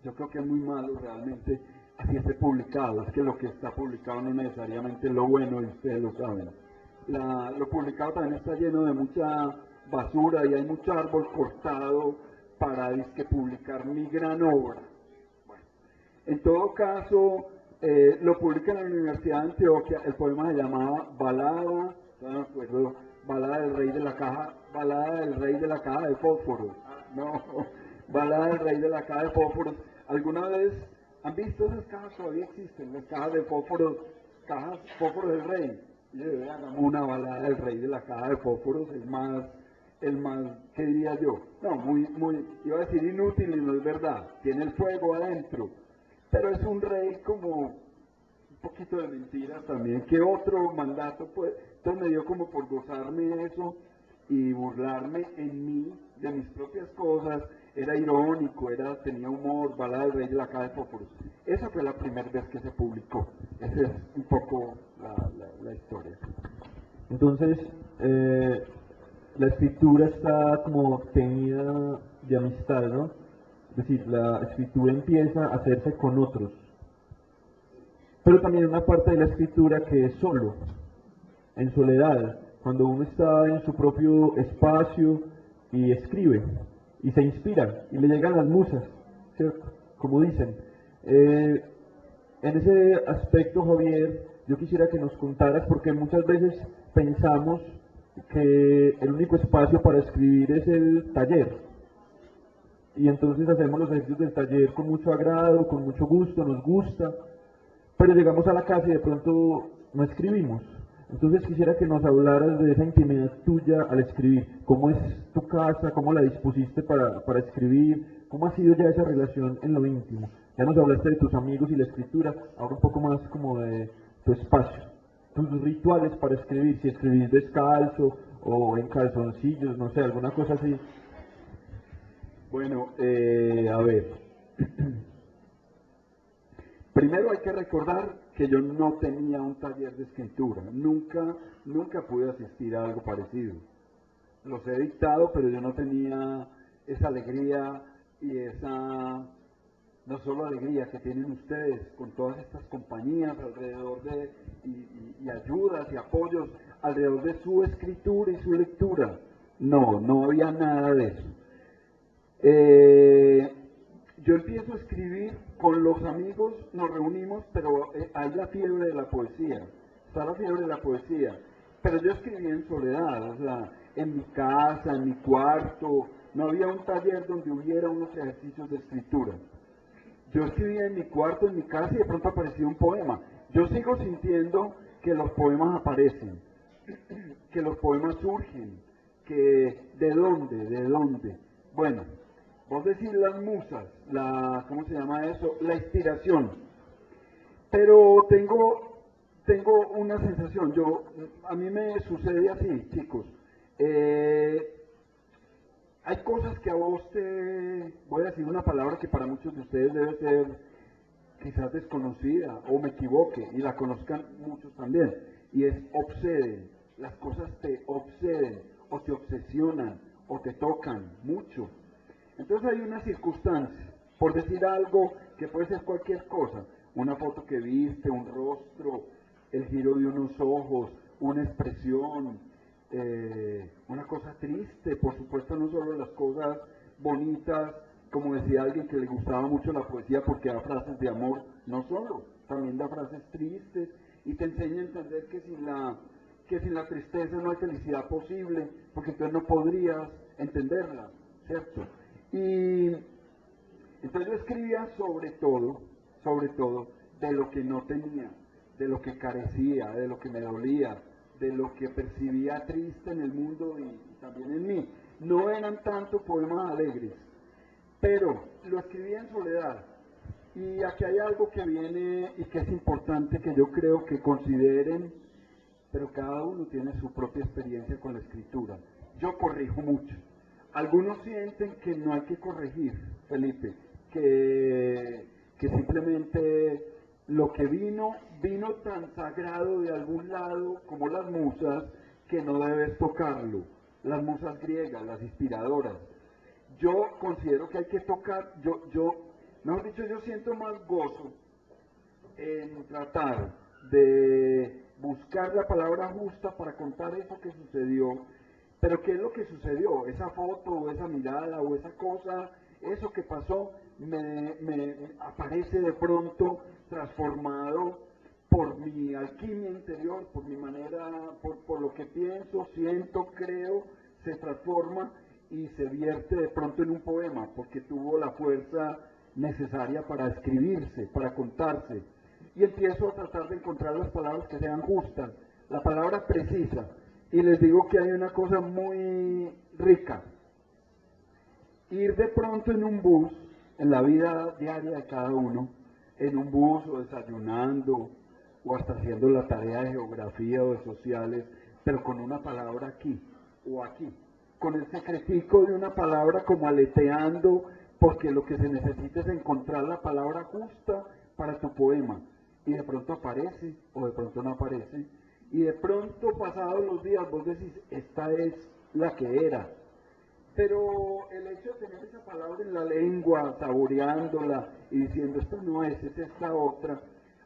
yo creo que es muy malo realmente, así esté publicado. Es que lo que está publicado no necesariamente es lo bueno, y ustedes lo saben. Lo publicado también está lleno de mucha basura y hay mucho árbol cortado para publicar mi gran obra. Bueno, en todo caso, lo publican en la Universidad de Antioquia. El poema se llamaba Balada, no me acuerdo, Balada del Rey de la Caja, Balada del Rey de la Caja de Fósforos. No, Balada del Rey de la Caja de Fósforos. ¿Alguna vez han visto esas cajas? Todavía existen, las cajas de fósforos, cajas fósforos del Rey. Y hagamos una balada del Rey de la Caja de Fósforos, el más, ¿qué diría yo? No, iba a decir inútil y no es verdad, tiene el fuego adentro, pero es un rey como un poquito de mentiras también, que otro mandato puede. Entonces me dio como por gozarme eso y burlarme en mí de mis propias cosas. Era irónico, tenía humor, Balada del Rey de la Caja de Fósforos. Esa fue la primera vez que se publicó. Esa es un poco la historia. Entonces, la escritura está como teñida de amistad, ¿no? Es decir, la escritura empieza a hacerse con otros. Pero también hay una parte de la escritura que es solo, en soledad, cuando uno está en su propio espacio y escribe, y se inspira, y le llegan las musas, ¿cierto? Como dicen. En ese aspecto, Javier, yo quisiera que nos contaras, porque muchas veces pensamos que el único espacio para escribir es el taller, y entonces hacemos los ejercicios del taller con mucho agrado, con mucho gusto, nos gusta, pero llegamos a la casa y de pronto no escribimos. Entonces quisiera que nos hablaras de esa intimidad tuya al escribir. ¿Cómo es tu casa? ¿Cómo la dispusiste para escribir? ¿Cómo ha sido ya esa relación en lo íntimo? Ya nos hablaste de tus amigos y la escritura, ahora un poco más como de tu espacio, tus rituales para escribir, si escribís descalzo o en calzoncillos, no sé, alguna cosa así. Bueno, a ver. Primero hay que recordar que yo no tenía un taller de escritura, nunca pude asistir a algo parecido. Los he dictado, pero yo no tenía esa alegría y esa, no solo alegría que tienen ustedes con todas estas compañías alrededor de, y ayudas y apoyos alrededor de su escritura y su lectura. No había nada de eso. Yo empiezo a escribir con los amigos, nos reunimos, pero hay la fiebre de la poesía, está la fiebre de la poesía, pero yo escribía en soledad, o sea, en mi casa, en mi cuarto, no había un taller donde hubiera unos ejercicios de escritura. Yo escribía en mi cuarto, en mi casa, y de pronto aparecía un poema. Yo sigo sintiendo que los poemas aparecen, que los poemas surgen, que ¿de dónde? Bueno, vos decís las musas, ¿cómo se llama eso? La inspiración. Pero tengo una sensación, a mí me sucede así, chicos. Hay cosas que a vos voy a decir una palabra que para muchos de ustedes debe ser quizás desconocida, o me equivoque, y la conozcan muchos también, y es obseden. Las cosas te obseden, o te obsesionan, o te tocan mucho. Entonces hay una circunstancia, por decir algo que puede ser cualquier cosa, una foto que viste, un rostro, el giro de unos ojos, una expresión, una cosa triste, por supuesto no solo las cosas bonitas, como decía alguien que le gustaba mucho la poesía porque da frases de amor, no solo, también da frases tristes y te enseña a entender que sin la tristeza no hay felicidad posible, porque entonces no podrías entenderla, ¿cierto? Y entonces yo escribía sobre todo, de lo que no tenía, de lo que carecía, de lo que me dolía, de lo que percibía triste en el mundo y también en mí. No eran tanto poemas alegres, pero lo escribía en soledad. Y aquí hay algo que viene y que es importante que yo creo que consideren, pero cada uno tiene su propia experiencia con la escritura. Yo corrijo mucho. Algunos sienten que no hay que corregir, Felipe, que simplemente lo que vino tan sagrado de algún lado como las musas, que no debes tocarlo. Las musas griegas, las inspiradoras. Yo considero que hay que tocar, mejor dicho, yo siento más gozo en tratar de buscar la palabra justa para contar eso que sucedió. Pero ¿qué es lo que sucedió? Esa foto, o esa mirada, o esa cosa, eso que pasó, me aparece de pronto transformado por mi alquimia interior, por mi manera, por lo que pienso, siento, creo, se transforma y se vierte de pronto en un poema, porque tuvo la fuerza necesaria para escribirse, para contarse. Y empiezo a tratar de encontrar las palabras que sean justas, la palabra precisa. Y les digo que hay una cosa muy rica. Ir de pronto en un bus, en la vida diaria de cada uno, en un bus o desayunando, o hasta haciendo la tarea de geografía o de sociales, pero con una palabra aquí o aquí, con el secretico de una palabra como aleteando, porque lo que se necesita es encontrar la palabra justa para tu poema. Y de pronto aparece, o de pronto no aparece, y de pronto pasados los días vos decís, esta es la que era. Pero el hecho de tener esa palabra en la lengua, saboreándola y diciendo, esta no es esta otra,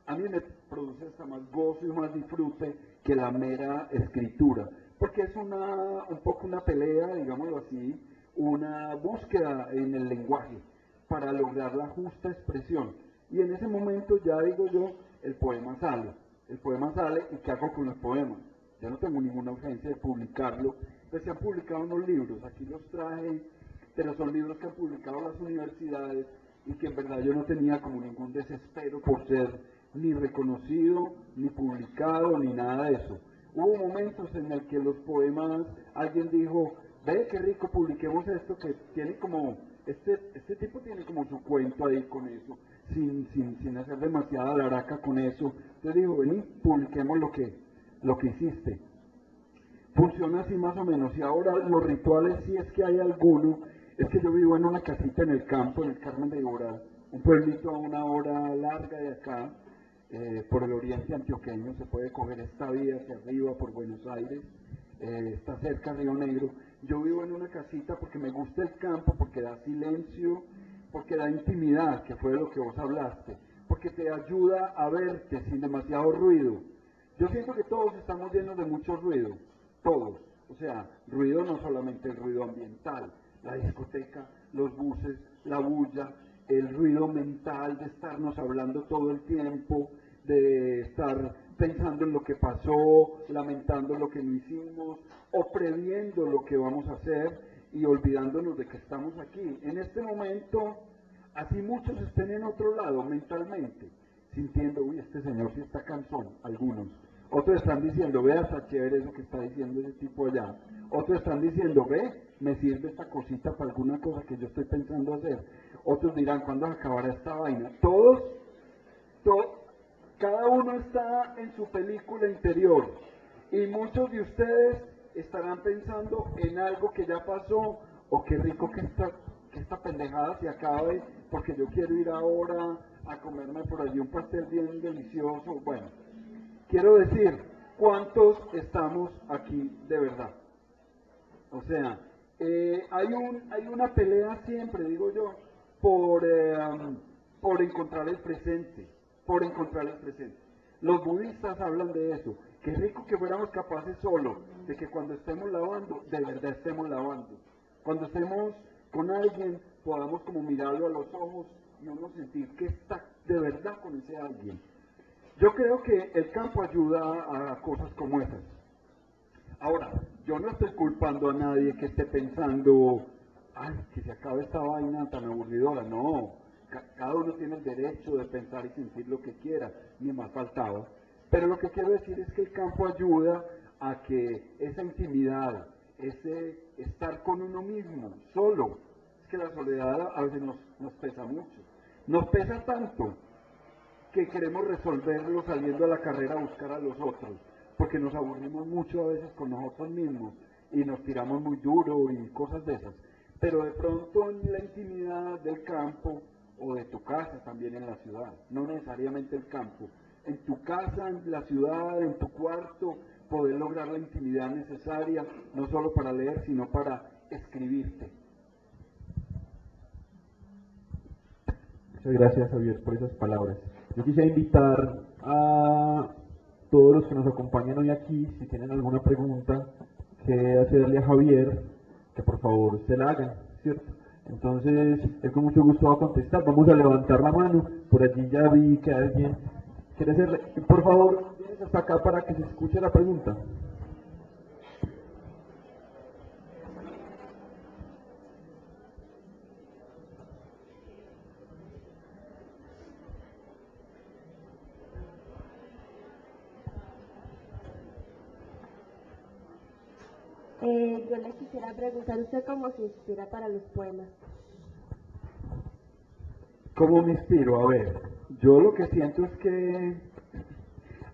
a mí me produce hasta más gozo y más disfrute que la mera escritura, porque es un poco una pelea, digámoslo así, una búsqueda en el lenguaje para lograr la justa expresión. Y en ese momento ya digo yo, el poema sale, ¿y qué hago con los poemas? Yo no tengo ninguna urgencia de publicarlo. Pues se han publicado unos libros, aquí los traje, pero son libros que han publicado las universidades y que en verdad yo no tenía como ningún desespero por ser ni reconocido, ni publicado, ni nada de eso. Hubo momentos en el que los poemas, alguien dijo, ve qué rico, publiquemos esto que tiene como, este tipo tiene como su cuento ahí con eso, sin hacer demasiada laraca con eso. Entonces dijo, vení, publiquemos lo que hiciste. Funciona así más o menos. Y ahora los rituales, si es que hay alguno, es que yo vivo en una casita en el campo, en el Carmen de Iboral, un pueblito a una hora larga de acá, por el oriente antioqueño. Se puede coger esta vía hacia arriba por Buenos Aires, está cerca Río Negro. Yo vivo en una casita porque me gusta el campo, porque da silencio, porque da intimidad, que fue de lo que vos hablaste, porque te ayuda a verte sin demasiado ruido. Yo siento que todos estamos llenos de mucho ruido, todos. O sea, ruido no solamente el ruido ambiental, la discoteca, los buses, la bulla, el ruido mental de estarnos hablando todo el tiempo, de estar pensando en lo que pasó, lamentando lo que no hicimos, o previendo lo que vamos a hacer y olvidándonos de que estamos aquí. En este momento, así muchos estén en otro lado mentalmente, sintiendo, uy, este señor sí está cansón, algunos. Otros están diciendo, vea, está chévere eso que está diciendo ese tipo allá. Otros están diciendo, ve, me sirve esta cosita para alguna cosa que yo estoy pensando hacer. Otros dirán, ¿cuándo acabará esta vaina? Todos, cada uno está en su película interior. Y muchos de ustedes estarán pensando en algo que ya pasó, o qué rico que esta pendejada se acabe, porque yo quiero ir ahora a comerme por allí un pastel bien delicioso. Bueno, quiero decir, ¿cuántos estamos aquí de verdad? O sea, hay una pelea siempre, digo yo, por encontrar el presente, por encontrar el presente. Los budistas hablan de eso. Qué rico que fuéramos capaces solo de que cuando estemos lavando, de verdad estemos lavando. Cuando estemos con alguien, podamos como mirarlo a los ojos y uno sentir que está de verdad con ese alguien. Yo creo que el campo ayuda a cosas como esas. Ahora, yo no estoy culpando a nadie que esté pensando, ay, que se acabe esta vaina tan aburridora. No, cada uno tiene el derecho de pensar y sentir lo que quiera, ni más faltaba. Pero lo que quiero decir es que el campo ayuda a que esa intimidad, ese estar con uno mismo, solo, es que la soledad a veces nos pesa mucho. Nos pesa tanto que queremos resolverlo saliendo a la carrera a buscar a los otros, porque nos aburrimos mucho a veces con nosotros mismos y nos tiramos muy duro y cosas de esas. Pero de pronto en la intimidad del campo o de tu casa, también en la ciudad, no necesariamente el campo, en tu casa, en la ciudad, en tu cuarto, poder lograr la intimidad necesaria, no solo para leer, sino para escribirte. Muchas gracias, Javier, por esas palabras. Yo quisiera invitar a todos los que nos acompañan hoy aquí, si tienen alguna pregunta que hacerle a Javier, que por favor se la hagan, ¿cierto? Entonces, él con mucho gusto va a contestar. Vamos a levantar la mano. Por allí ya vi que alguien quiere hacerle. Por favor, vienes hasta acá para que se escuche la pregunta. Yo le quisiera preguntar, ¿usted cómo se inspira para los poemas? ¿Cómo me inspiro? A ver, yo lo que siento es que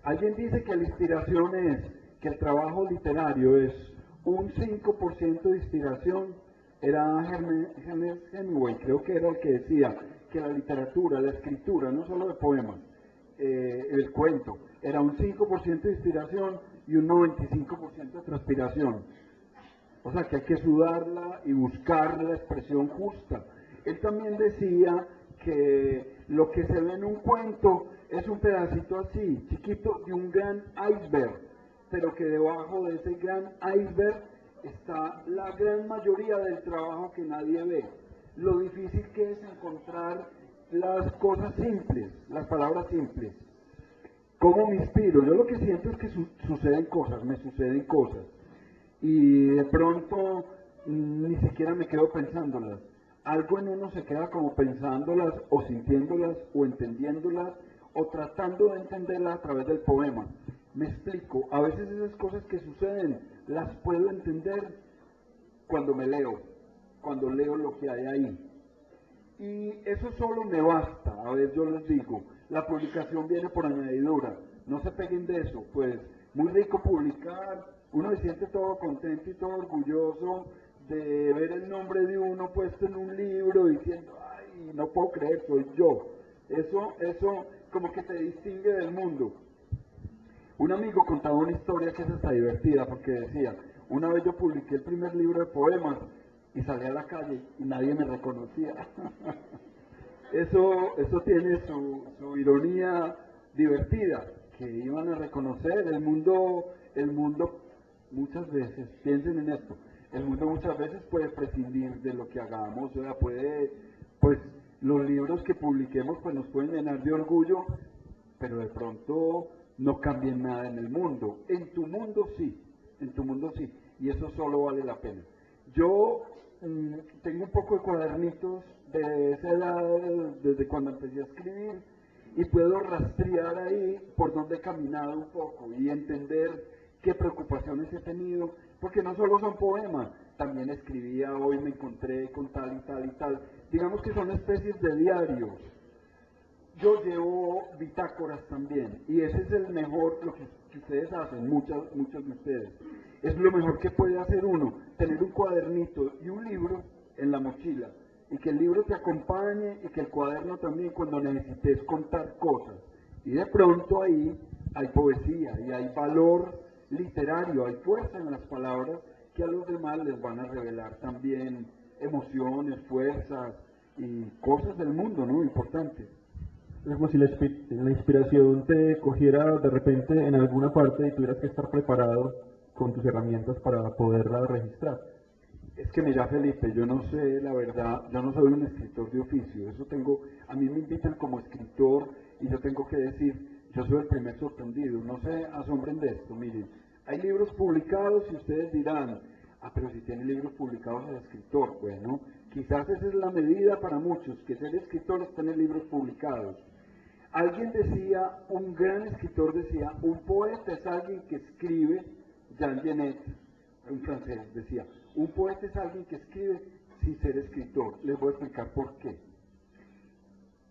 alguien dice que la inspiración es, que el trabajo literario es un 5% de inspiración. Era Ernest Hemingway, creo que era el que decía que la literatura, la escritura, no solo de poemas, el cuento, era un 5% de inspiración y un 95% de transpiración. O sea que hay que sudarla y buscar la expresión justa. Él también decía que lo que se ve en un cuento es un pedacito así, chiquito, de un gran iceberg, pero que debajo de ese gran iceberg está la gran mayoría del trabajo que nadie ve. Lo difícil que es encontrar las cosas simples, las palabras simples. ¿Cómo me inspiro? Yo lo que siento es que suceden cosas, me suceden cosas. Y de pronto ni siquiera me quedo pensándolas. Algo en uno se queda como pensándolas o sintiéndolas o entendiéndolas o tratando de entenderlas a través del poema. Me explico, a veces esas cosas que suceden las puedo entender cuando me leo, cuando leo lo que hay ahí. Y eso solo me basta. A ver, yo les digo, la publicación viene por añadidura, no se peguen de eso, pues muy rico publicar, Uno se siente todo contento y todo orgulloso de ver el nombre de uno puesto en un libro diciendo, ay, no puedo creer, soy yo. Eso como que te distingue del mundo. Un amigo contaba una historia que es hasta divertida porque decía, una vez yo publiqué el primer libro de poemas y salí a la calle y nadie me reconocía. Eso tiene su ironía divertida, que iban a reconocer el mundo muchas veces, piensen en esto, el mundo muchas veces puede prescindir de lo que hagamos, o sea, pues los libros que publiquemos pues nos pueden llenar de orgullo, pero de pronto no cambien nada en el mundo. En tu mundo sí, y eso solo vale la pena. Yo tengo un poco de cuadernitos de esa edad, desde cuando empecé a escribir, y puedo rastrear ahí por donde he caminado un poco y entender qué preocupaciones he tenido, porque no solo son poemas, también escribía, hoy me encontré con tal y tal y tal, digamos que son especies de diarios. Yo llevo bitácoras también, y ese es el mejor, lo que ustedes hacen, muchos de ustedes, es lo mejor que puede hacer uno, tener un cuadernito y un libro en la mochila, y que el libro te acompañe, y que el cuaderno también cuando necesites contar cosas, y de pronto ahí hay poesía, y hay valor literario, hay fuerza en las palabras, que a los demás les van a revelar también emociones, fuerzas, y cosas del mundo, ¿no?, importantes. Es como si la inspiración te cogiera de repente en alguna parte y tuvieras que estar preparado con tus herramientas para poderla registrar. Es que mira, Felipe, yo no sé, la verdad, yo no soy un escritor de oficio, a mí me invitan como escritor y yo tengo que decir, yo soy el primer sorprendido, no se asombren de esto, miren, hay libros publicados y ustedes dirán, pero si tiene libros publicados es escritor, bueno, quizás esa es la medida para muchos, que ser escritor es tener libros publicados. Alguien decía, un gran escritor decía, un poeta es alguien que escribe, Jean Genet, un francés, decía, un poeta es alguien que escribe sin ser escritor. Les voy a explicar por qué.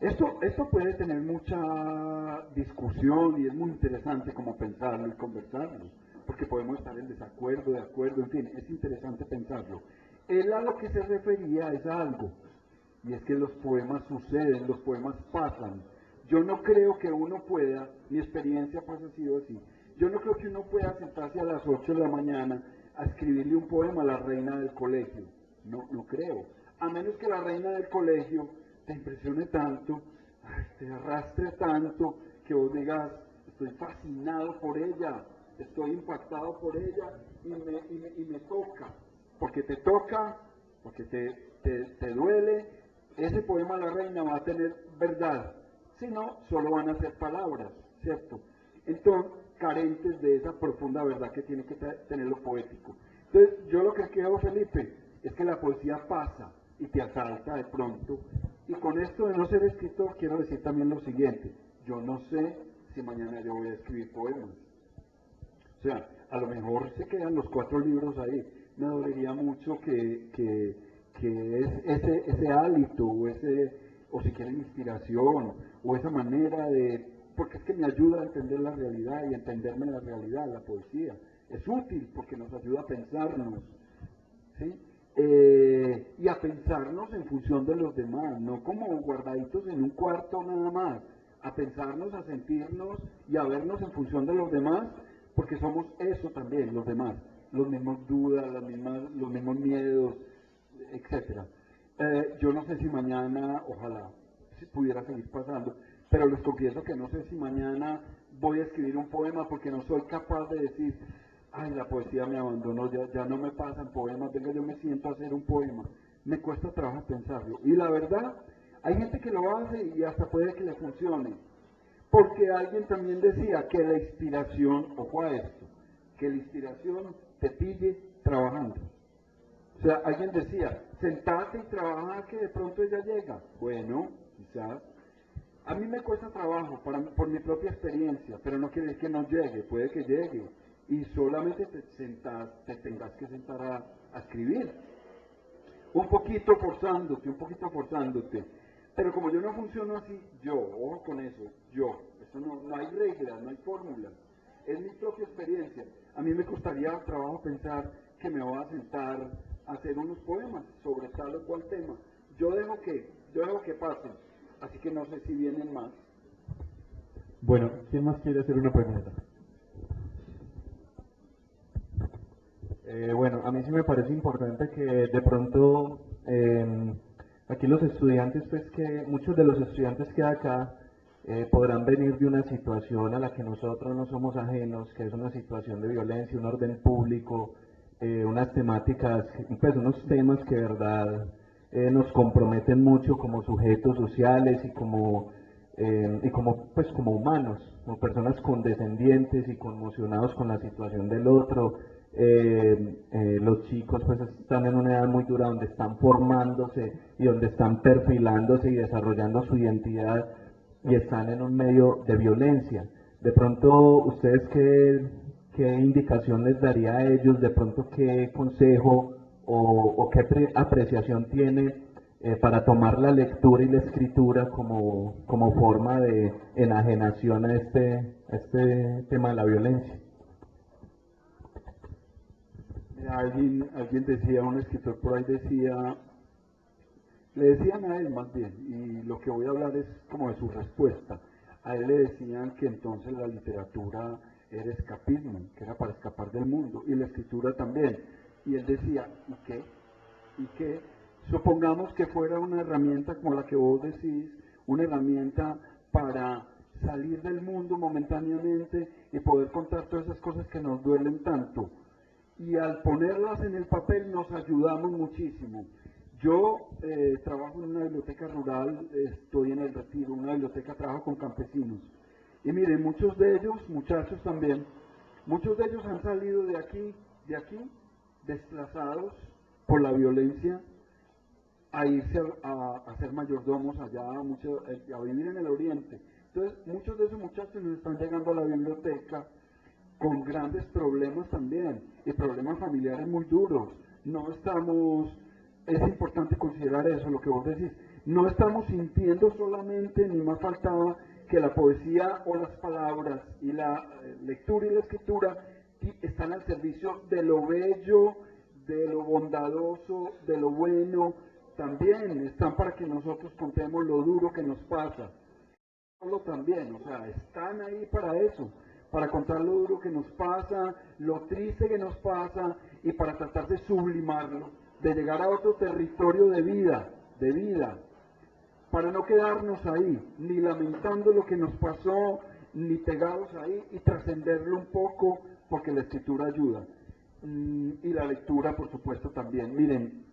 Esto puede tener mucha discusión y es muy interesante como pensarlo y conversarlo, porque podemos estar en desacuerdo, de acuerdo, en fin, es interesante pensarlo. Él a lo que se refería es a algo, y es que los poemas suceden, los poemas pasan. Yo no creo que uno pueda, mi experiencia pues ha sido así, yo no creo que uno pueda sentarse a las 8 de la mañana a escribirle un poema a la reina del colegio, no creo, a menos que la reina del colegio te impresione tanto, te arrastre tanto, que vos digas, estoy fascinado por ella, estoy impactado por ella y me toca, porque te toca, porque te duele, ese poema a la reina va a tener verdad, si no, solo van a ser palabras, ¿cierto? Entonces, carentes de esa profunda verdad que tiene que tener lo poético. Entonces, yo lo que creo, Felipe, es que la poesía pasa y te asalta de pronto. Y con esto de no ser escritor, quiero decir también lo siguiente, yo no sé si mañana yo voy a escribir poemas. O sea, a lo mejor se quedan los 4 libros ahí. Me dolería mucho que ese hálito o si quieren inspiración o esa manera de, porque es que me ayuda a entender la realidad y a entenderme la realidad, la poesía. Es útil porque nos ayuda a pensarnos, ¿sí? Y a pensarnos en función de los demás, no como guardaditos en un cuarto nada más, a pensarnos, a sentirnos y a vernos en función de los demás, porque somos eso también, los demás, los mismos dudas, los mismos miedos, etcétera. Yo no sé si mañana, ojalá pudiera seguir pasando, pero les confieso que no sé si mañana voy a escribir un poema porque no soy capaz de decir, ay, la poesía me abandonó, ya no me pasan poemas, venga, yo me siento a hacer un poema. Me cuesta trabajo pensarlo. Y la verdad, hay gente que lo hace y hasta puede que le funcione. Porque alguien también decía que la inspiración, ojo a esto, que la inspiración te pille trabajando. O sea, alguien decía, sentate y trabaja que de pronto ella llega. Bueno, quizás. A mí me cuesta trabajo por mi propia experiencia, pero no quiere decir que no llegue, puede que llegue. Y solamente te tengas que sentar a escribir. Un poquito forzándote. Pero como yo no funciono así, ojo con eso, eso no hay reglas, no hay fórmulas. Es mi propia experiencia. A mí me costaría trabajo pensar que me voy a sentar a hacer unos poemas sobre tal o cual tema. Yo dejo que pasen, así que no sé si vienen más. Bueno, ¿quién más quiere hacer una pregunta? Bueno, a mí sí me parece importante que de pronto aquí los estudiantes, pues que muchos de los estudiantes que hay acá podrán venir de una situación a la que nosotros no somos ajenos, que es una situación de violencia, un orden público, unas temáticas, pues unos temas que de verdad nos comprometen mucho como sujetos sociales y como pues como humanos, como personas condescendientes y conmocionados con la situación del otro. Los chicos pues están en una edad muy dura donde están formándose y donde están perfilándose y desarrollando su identidad y están en un medio de violencia. De pronto, ¿ustedes qué indicación les daría a ellos? De pronto, ¿qué consejo o qué apreciación tiene para tomar la lectura y la escritura como forma de enajenación a este tema de la violencia? Mira, alguien decía, un escritor por ahí decía, le decían a él más bien, y lo que voy a hablar es como de su respuesta. A él le decían que entonces la literatura era escapismo, que era para escapar del mundo, y la escritura también. Y él decía, ¿y qué? ¿Y qué? Supongamos que fuera una herramienta como la que vos decís, una herramienta para salir del mundo momentáneamente y poder contar todas esas cosas que nos duelen tanto. Y al ponerlas en el papel nos ayudamos muchísimo. Yo trabajo en una biblioteca rural, estoy en el Retiro, una biblioteca, trabajo con campesinos. Y miren, muchos de ellos, muchachos también, muchos de ellos han salido de aquí, desplazados por la violencia, a irse a ser mayordomos allá, a vivir en el oriente. Entonces, muchos de esos muchachos nos están llegando a la biblioteca con grandes problemas también, y problemas familiares muy duros. No estamos, es importante considerar eso, lo que vos decís, no estamos sintiendo solamente, ni más faltaba, que la poesía o las palabras y la lectura y la escritura están al servicio de lo bello, de lo bondadoso, de lo bueno, también están para que nosotros contemos lo duro que nos pasa. Solo también, o sea, están ahí para eso, para contar lo duro que nos pasa, lo triste que nos pasa, y para tratar de sublimarlo, de llegar a otro territorio de vida, para no quedarnos ahí, ni lamentando lo que nos pasó, ni pegados ahí, y trascenderlo un poco, porque la escritura ayuda. Y la lectura, por supuesto, también. Miren,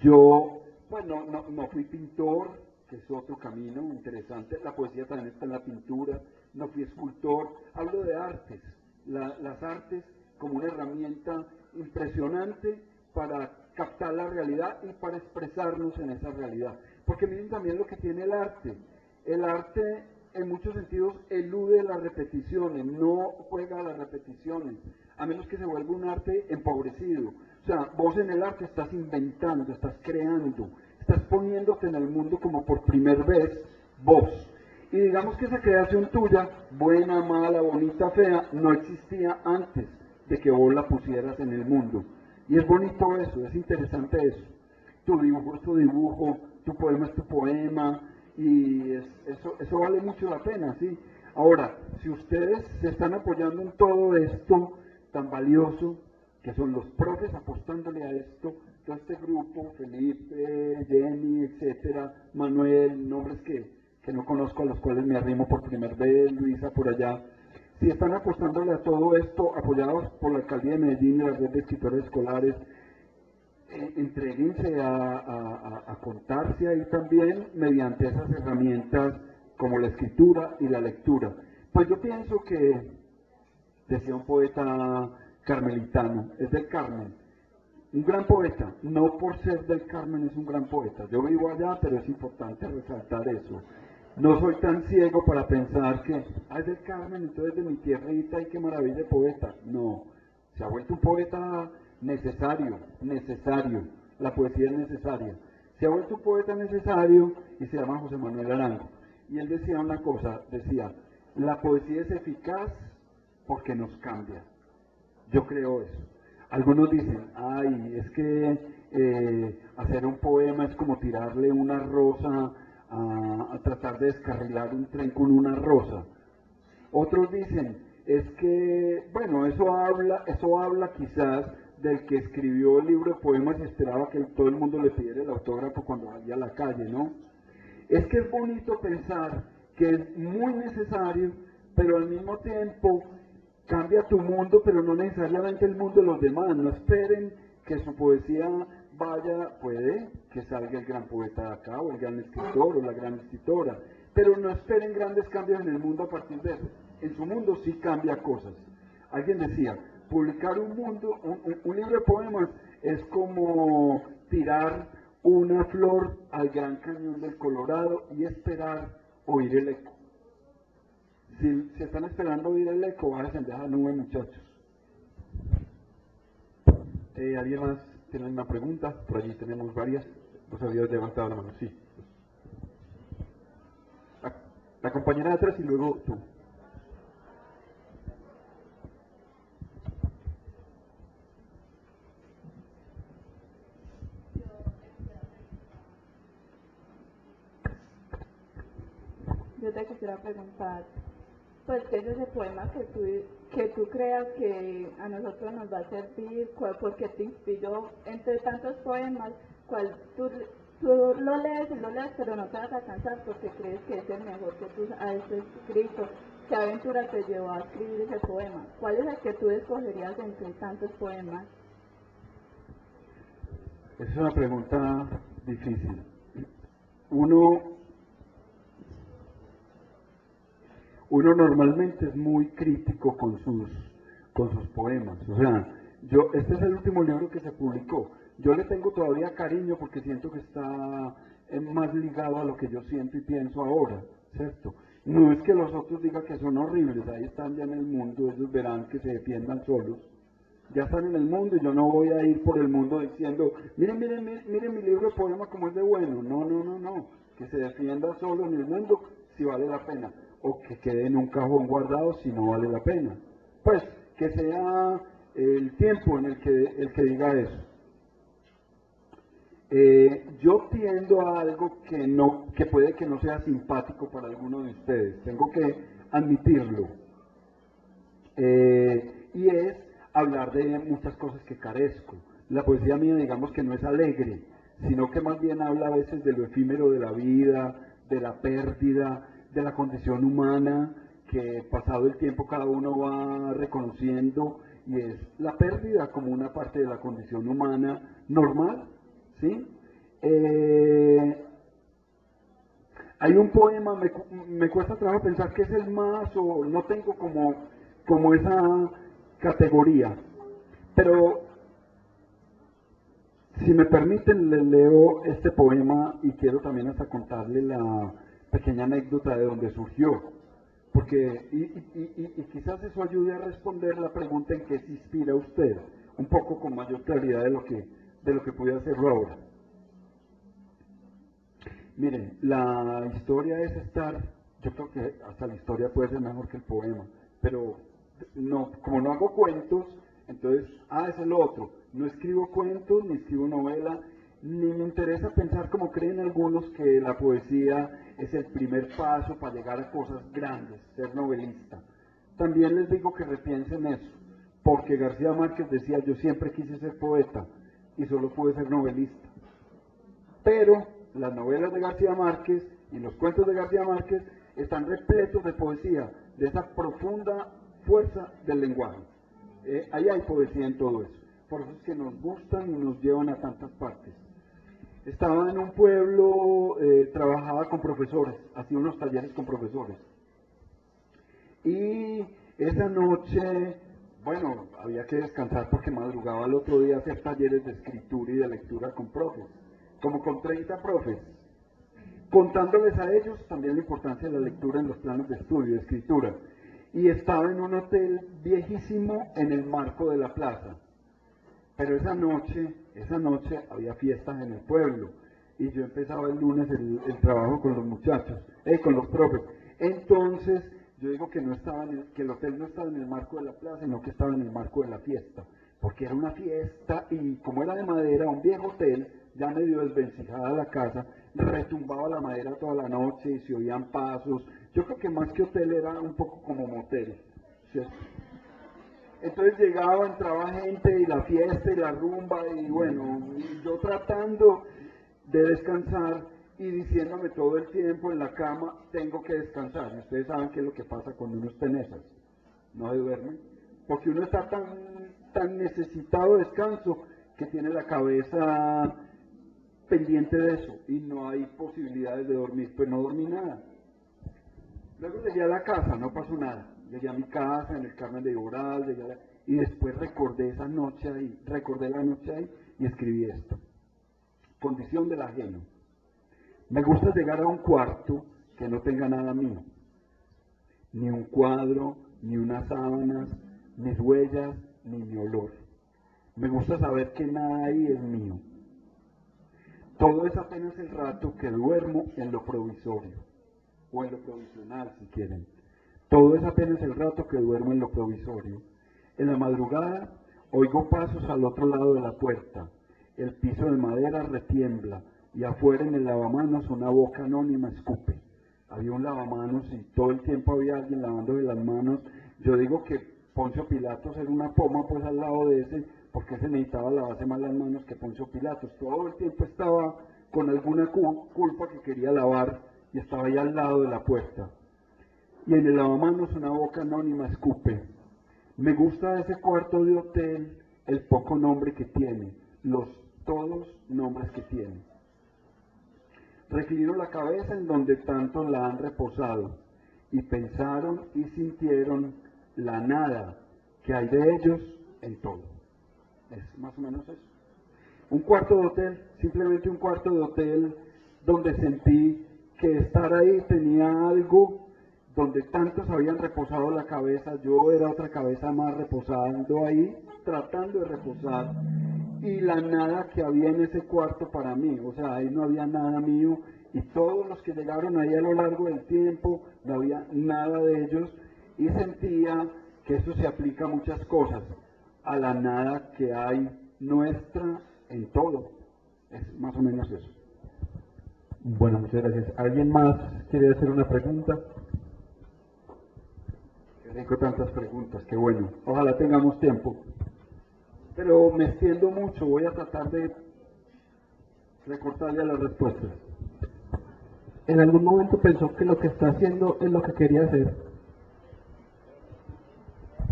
yo, bueno, no fui pintor, que es otro camino interesante, la poesía también está en la pintura, no fui escultor, hablo de artes, las artes como una herramienta impresionante para captar la realidad y para expresarnos en esa realidad. Porque miren también lo que tiene el arte en muchos sentidos elude las repeticiones, no juega a las repeticiones, a menos que se vuelva un arte empobrecido. O sea, vos en el arte estás inventando, estás creando, estás poniéndote en el mundo como por primera vez vos. Y digamos que esa creación tuya, buena, mala, bonita, fea, no existía antes de que vos la pusieras en el mundo. Y es bonito eso, es interesante eso. Tu dibujo es tu dibujo, tu poema es tu poema, y eso vale mucho la pena, ¿sí? Ahora, si ustedes se están apoyando en todo esto tan valioso, que son los profes apostándole a esto, todo este grupo, Felipe, Jenny, etcétera, Manuel, nombres que no conozco, a los cuales me arrimo por primera vez, Luisa por allá, si están apostándole a todo esto, apoyados por la Alcaldía de Medellín y la Red de Escritores Escolares, entreguense a contarse ahí también mediante esas herramientas como la escritura y la lectura. Pues yo pienso que, decía un poeta carmelitano, es del Carmen, un gran poeta, no por ser del Carmen es un gran poeta, yo vivo allá, pero es importante resaltar eso. No soy tan ciego para pensar que, es del Carmen, entonces de mi tierrita, y qué maravilla de poeta. No, se ha vuelto un poeta necesario, la poesía es necesaria. Se ha vuelto un poeta necesario y se llama José Manuel Arango. Y él decía una cosa, decía, la poesía es eficaz porque nos cambia. Yo creo eso. Algunos dicen, ay, es que hacer un poema es como tirarle una rosa a tratar de descarrilar un tren con una rosa. Otros dicen, es que, bueno, eso habla quizás del que escribió el libro de poemas y esperaba que todo el mundo le pidiera el autógrafo cuando salía a la calle, ¿no? Es que es bonito pensar que es muy necesario, pero al mismo tiempo cambia tu mundo, pero no necesariamente el mundo de los demás. No esperen que su poesía vaya, puede que salga el gran poeta de acá, o el gran escritor, o la gran escritora, pero no esperen grandes cambios en el mundo a partir de eso. En su mundo sí cambia cosas. Alguien decía, publicar un libro de poemas es como tirar una flor al Gran Cañón del Colorado y esperar oír el eco. Si están esperando oír el eco, váyanse en esa nube, muchachos. ¿Alguien más tiene una pregunta? Por allí tenemos varias. Vos habías levantado la mano, sí. La compañera de atrás y luego tú. Yo te quisiera preguntar, pues, ¿qué es ese poema que tú creas que a nosotros nos va a servir? ¿Por qué te inspiró? Entre tantos poemas, ¿cuál tú lo lees y lo lees, pero no te vas a cansar porque crees que es el mejor que tú has escrito? ¿Qué aventura te llevó a escribir ese poema? ¿Cuál es el que tú escogerías entre tantos poemas? Es una pregunta difícil. Uno normalmente es muy crítico con sus poemas. O sea, este es el último libro que se publicó. Yo le tengo todavía cariño porque siento que está más ligado a lo que yo siento y pienso ahora, ¿cierto? No es que los otros digan que son horribles, ahí están ya en el mundo, ellos verán que se defiendan solos. Ya están en el mundo y yo no voy a ir por el mundo diciendo, miren mi libro de poemas como es de bueno. No. Que se defienda solo en el mundo si vale la pena, o que quede en un cajón guardado si no vale la pena. Pues que sea el tiempo en el que diga eso. Yo tiendo a algo que puede que no sea simpático para alguno de ustedes, tengo que admitirlo, y es hablar de muchas cosas que carezco. La poesía mía, digamos que no es alegre, sino que más bien habla a veces de lo efímero de la vida, de la pérdida, de la condición humana, que pasado el tiempo cada uno va reconociendo, y es la pérdida como una parte de la condición humana normal, ¿sí? Hay un poema, me cuesta trabajo pensar que es el más, o no tengo como esa categoría, pero si me permiten les leo este poema y quiero también hasta contarle la pequeña anécdota de donde surgió, porque y quizás eso ayude a responder la pregunta en qué se inspira usted, un poco con mayor claridad de lo que pude hacerlo ahora. Miren, la historia es yo creo que hasta la historia puede ser mejor que el poema, pero no, como no hago cuentos, entonces, es el otro, no escribo cuentos, ni escribo novela, ni me interesa pensar como creen algunos que la poesía es el primer paso para llegar a cosas grandes, ser novelista. También les digo que repiensen eso, porque García Márquez decía, yo siempre quise ser poeta y solo pude ser novelista. Pero las novelas de García Márquez y los cuentos de García Márquez están repletos de poesía, de esa profunda fuerza del lenguaje. Ahí hay poesía en todo eso, por eso es que nos gustan y nos llevan a tantas partes. Estaba en un pueblo, trabajaba con profesores, hacía unos talleres con profesores. Y esa noche, bueno, había que descansar porque madrugaba el otro día a hacer talleres de escritura y de lectura con profes, como con 30 profes, contándoles a ellos también la importancia de la lectura en los planos de estudio, de escritura. Y estaba en un hotel viejísimo en el marco de la plaza. Pero esa noche había fiestas en el pueblo y yo empezaba el lunes el trabajo con los muchachos, con los profes. Entonces Yo digo que que el hotel no estaba en el marco de la plaza, sino que estaba en el marco de la fiesta, porque era una fiesta y como era de madera, un viejo hotel, ya medio desvencijada la casa, retumbaba la madera toda la noche y se oían pasos. Yo creo que más que hotel era un poco como motel, ¿cierto? Entonces llegaba, entraba gente y la fiesta y la rumba y bueno, yo tratando de descansar y diciéndome todo el tiempo en la cama, tengo que descansar. Y ustedes saben qué es lo que pasa cuando uno está en esas, no se duerme, porque uno está tan necesitado de descanso que tiene la cabeza pendiente de eso y no hay posibilidades de dormir, pues no dormí nada. Luego llegué a la casa, no pasó nada. Llegué a mi casa en el Carmen de Iboral, y después recordé esa noche ahí, recordé la noche ahí y escribí esto. Condición del ajeno. Me gusta llegar a un cuarto que no tenga nada mío. Ni un cuadro, ni unas sábanas, ni huellas, ni mi olor. Me gusta saber que nada ahí es mío. Todo es apenas el rato que duermo en lo provisorio, o en lo provisional si quieren. Todo es apenas el rato que duermo en lo provisorio. En la madrugada oigo pasos al otro lado de la puerta. El piso de madera retiembla y afuera en el lavamanos una boca anónima escupe. Había un lavamanos y todo el tiempo había alguien lavándose las manos. Yo digo que Poncio Pilatos era una poma pues al lado de ese, porque se necesitaba lavarse más las manos que Poncio Pilatos. Todo el tiempo estaba con alguna culpa que quería lavar y estaba ahí al lado de la puerta. Y en el lavamanos una boca anónima escupe. Me gusta ese cuarto de hotel el poco nombre que tiene, los todos nombres que tiene. Reclino la cabeza en donde tanto la han reposado y pensaron y sintieron la nada que hay de ellos en todo. Es más o menos eso. Un cuarto de hotel, simplemente un cuarto de hotel donde sentí que estar ahí tenía algo, donde tantos habían reposado la cabeza, yo era otra cabeza más reposando ahí, tratando de reposar, y la nada que había en ese cuarto para mí, o sea, ahí no había nada mío, y todos los que llegaron ahí a lo largo del tiempo, no había nada de ellos, y sentía que eso se aplica a muchas cosas, a la nada que hay nuestra en todo, es más o menos eso. Bueno, muchas gracias. ¿Alguien más quiere hacer una pregunta? Qué rico tantas preguntas, qué bueno. Ojalá tengamos tiempo. Pero me extiendo mucho, voy a tratar de recortarle a las respuestas. ¿En algún momento pensó que lo que está haciendo es lo que quería hacer?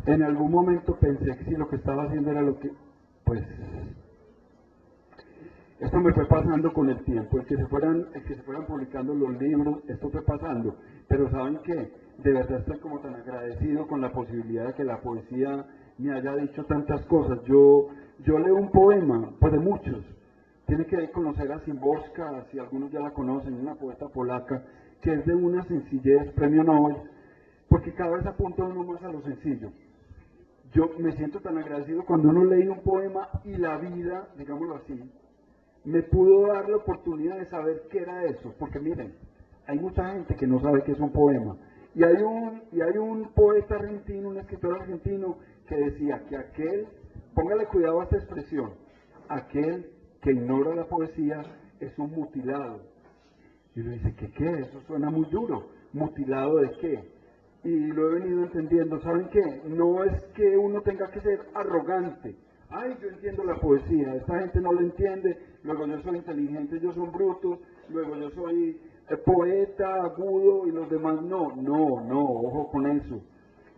En algún momento pensé que si lo que estaba haciendo era lo que, pues, esto me fue pasando con el tiempo, el que se fueran publicando los libros, esto fue pasando, pero ¿saben qué? De verdad estoy como tan agradecido con la posibilidad de que la poesía me haya dicho tantas cosas. Yo leo un poema, pues de muchos, tiene que conocer a Szymborska, si algunos ya la conocen, una poeta polaca, que es de una sencillez, premio Nobel, porque cada vez apunta uno más a lo sencillo. Yo me siento tan agradecido cuando uno lee un poema y la vida, digámoslo así, me pudo dar la oportunidad de saber qué era eso, porque miren, hay mucha gente que no sabe qué es un poema, y hay un poeta argentino, un escritor argentino, que decía que aquel, póngale cuidado a esta expresión, aquel que ignora la poesía es un mutilado. Y uno dice, ¿qué? Eso suena muy duro, ¿mutilado de qué? Y lo he venido entendiendo, ¿saben qué? No es que uno tenga que ser arrogante. Ay, yo entiendo la poesía, esta gente no lo entiende, luego yo soy inteligente, ellos son brutos, luego yo soy poeta, agudo y los demás no, ojo con eso.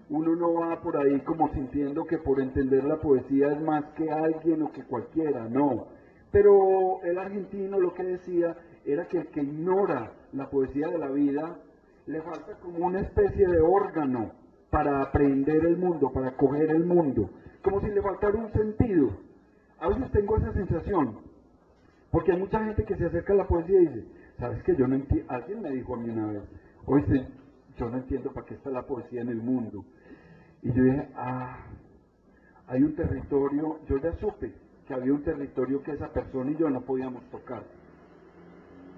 Uno no va por ahí como sintiendo que por entender la poesía es más que alguien o que cualquiera, no. Pero el argentino lo que decía era que el que ignora la poesía de la vida, le falta como una especie de órgano para aprender el mundo, para coger el mundo, como si le faltara un sentido. A veces tengo esa sensación, porque hay mucha gente que se acerca a la poesía y dice, ¿sabes qué? Yo no entiendo, alguien me dijo a mí una vez, oye, yo no entiendo para qué está la poesía en el mundo. Y yo dije, hay un territorio, yo ya supe que había un territorio que esa persona y yo no podíamos tocar.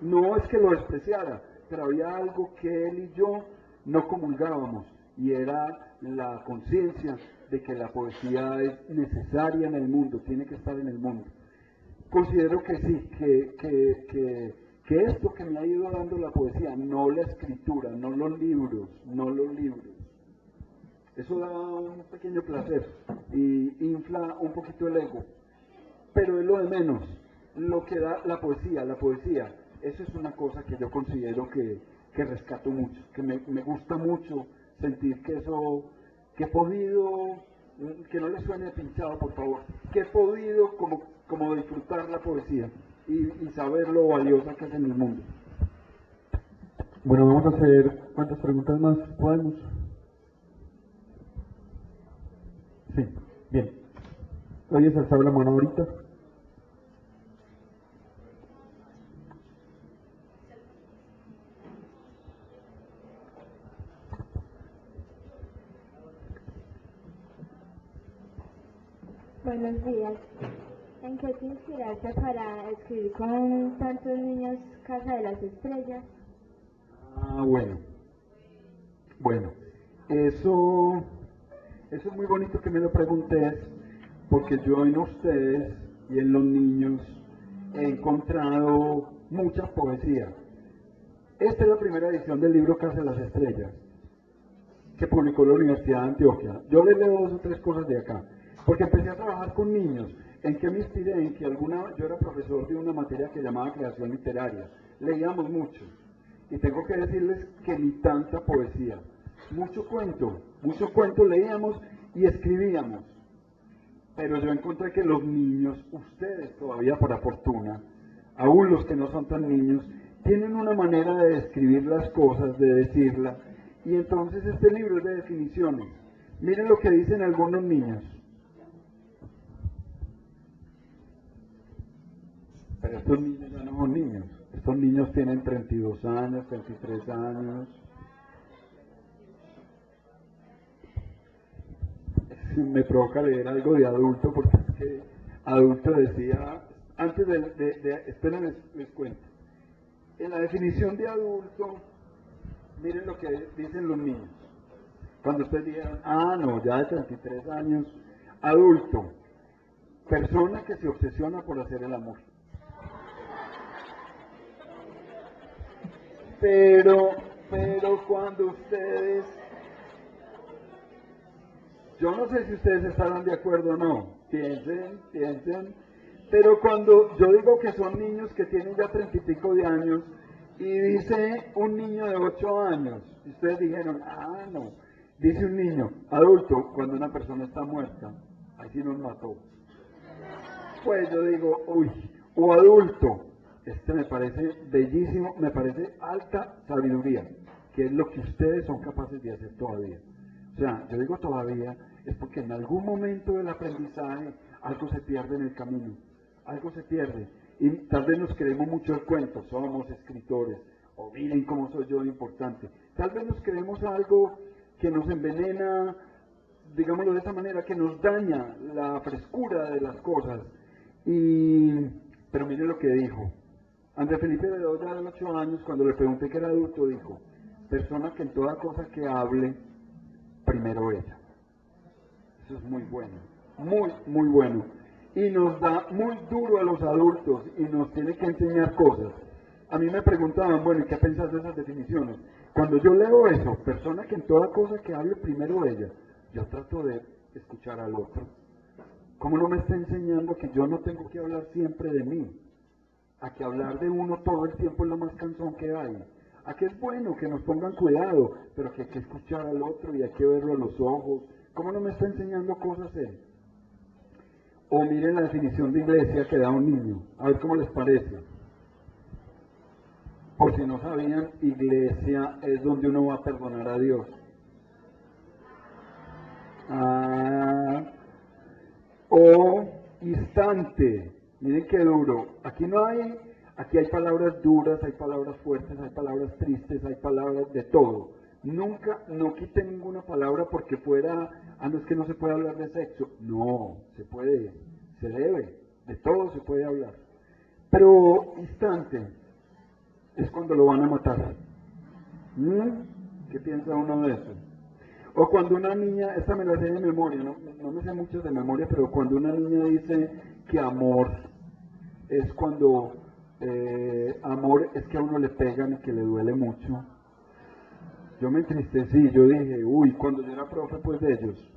No es que lo despreciara, pero había algo que él y yo no comulgábamos, y era la conciencia de que la poesía es necesaria en el mundo, tiene que estar en el mundo. Considero que sí, que esto que me ha ido dando la poesía, no la escritura, no los libros, eso da un pequeño placer y infla un poquito el ego, pero es lo de menos. Lo que da la poesía, eso es una cosa que yo considero que rescato mucho, que me gusta mucho sentir que eso, que he podido, que no le suene pinchado por favor, que he podido como disfrutar la poesía y saber lo valiosa que es en el mundo. Bueno, vamos a hacer, ¿cuántas preguntas más podemos? Sí, bien. ¿Alguien se alzaba la mano ahorita? Buenos días. ¿En qué te inspiraste para escribir con tantos niños Casa de las Estrellas? Bueno, eso es muy bonito que me lo preguntes, porque yo en ustedes y en los niños he encontrado mucha poesía. Esta es la primera edición del libro Casa de las Estrellas, que publicó la Universidad de Antioquia. Yo les leo 2 o 3 cosas de acá, porque empecé a trabajar con niños. ¿En qué me inspiré? En que yo era profesor de una materia que llamaba creación literaria. Leíamos mucho, y tengo que decirles que ni tanta poesía. Mucho cuento leíamos y escribíamos. Pero yo encontré que los niños, ustedes todavía por fortuna, aún los que no son tan niños, tienen una manera de describir las cosas, de decirlas, y entonces este libro es de definiciones. Miren lo que dicen algunos niños. Pero estos niños ya no son niños, estos niños tienen 32 años, 33 años. Me provoca leer algo de adulto, porque es que adulto decía, antes esperen les cuento. En la definición de adulto, miren lo que dicen los niños. Cuando ustedes dijeron, no, ya de 33 años, adulto, persona que se obsesiona por hacer el amor. Pero cuando ustedes, yo no sé si ustedes estarán de acuerdo o no, piensen, pero cuando yo digo que son niños que tienen ya 30 y pico de años, y dice un niño de 8 años, y ustedes dijeron, no, dice un niño, adulto, cuando una persona está muerta, ahí sí nos mató. Pues yo digo, o adulto, me parece bellísimo, me parece alta sabiduría, que es lo que ustedes son capaces de hacer todavía. O sea, yo digo todavía, es porque en algún momento del aprendizaje algo se pierde en el camino, algo se pierde, y tal vez nos creemos mucho el cuento, somos escritores, o miren cómo soy yo importante, tal vez nos creemos algo que nos envenena, digámoslo de esa manera, que nos daña la frescura de las cosas, pero miren lo que dijo. Andrés Felipe Bedoya, de 8 años, cuando le pregunté que era adulto, dijo, persona que en toda cosa que hable, primero ella. Eso es muy bueno, muy bueno. Y nos da muy duro a los adultos y nos tiene que enseñar cosas. A mí me preguntaban, bueno, ¿y qué pensás de esas definiciones? Cuando yo leo eso, persona que en toda cosa que hable, primero ella, yo trato de escuchar al otro. ¿Cómo no me está enseñando que yo no tengo que hablar siempre de mí? A que hablar de uno todo el tiempo es lo más cansón que hay. A que es bueno que nos pongan cuidado, pero que hay que escuchar al otro y hay que verlo a los ojos. ¿Cómo no me está enseñando cosas él? O miren la definición de iglesia que da un niño, a ver cómo les parece. Por si no sabían, iglesia es donde uno va a perdonar a Dios. O instante. Miren qué duro. Aquí hay palabras duras, hay palabras fuertes, hay palabras tristes, hay palabras de todo. Nunca, no quite ninguna palabra porque fuera, no es que no se puede hablar de sexo. No, se puede, se debe, de todo se puede hablar. Pero instante es cuando lo van a matar. ¿Qué piensa uno de eso? O cuando una niña, esta me la sé de memoria, no me sé muchas de memoria, pero cuando una niña dice que amor es cuando, amor es que a uno le pegan y que le duele mucho. Yo me entristecí, yo dije, uy, cuando yo era profe pues de ellos,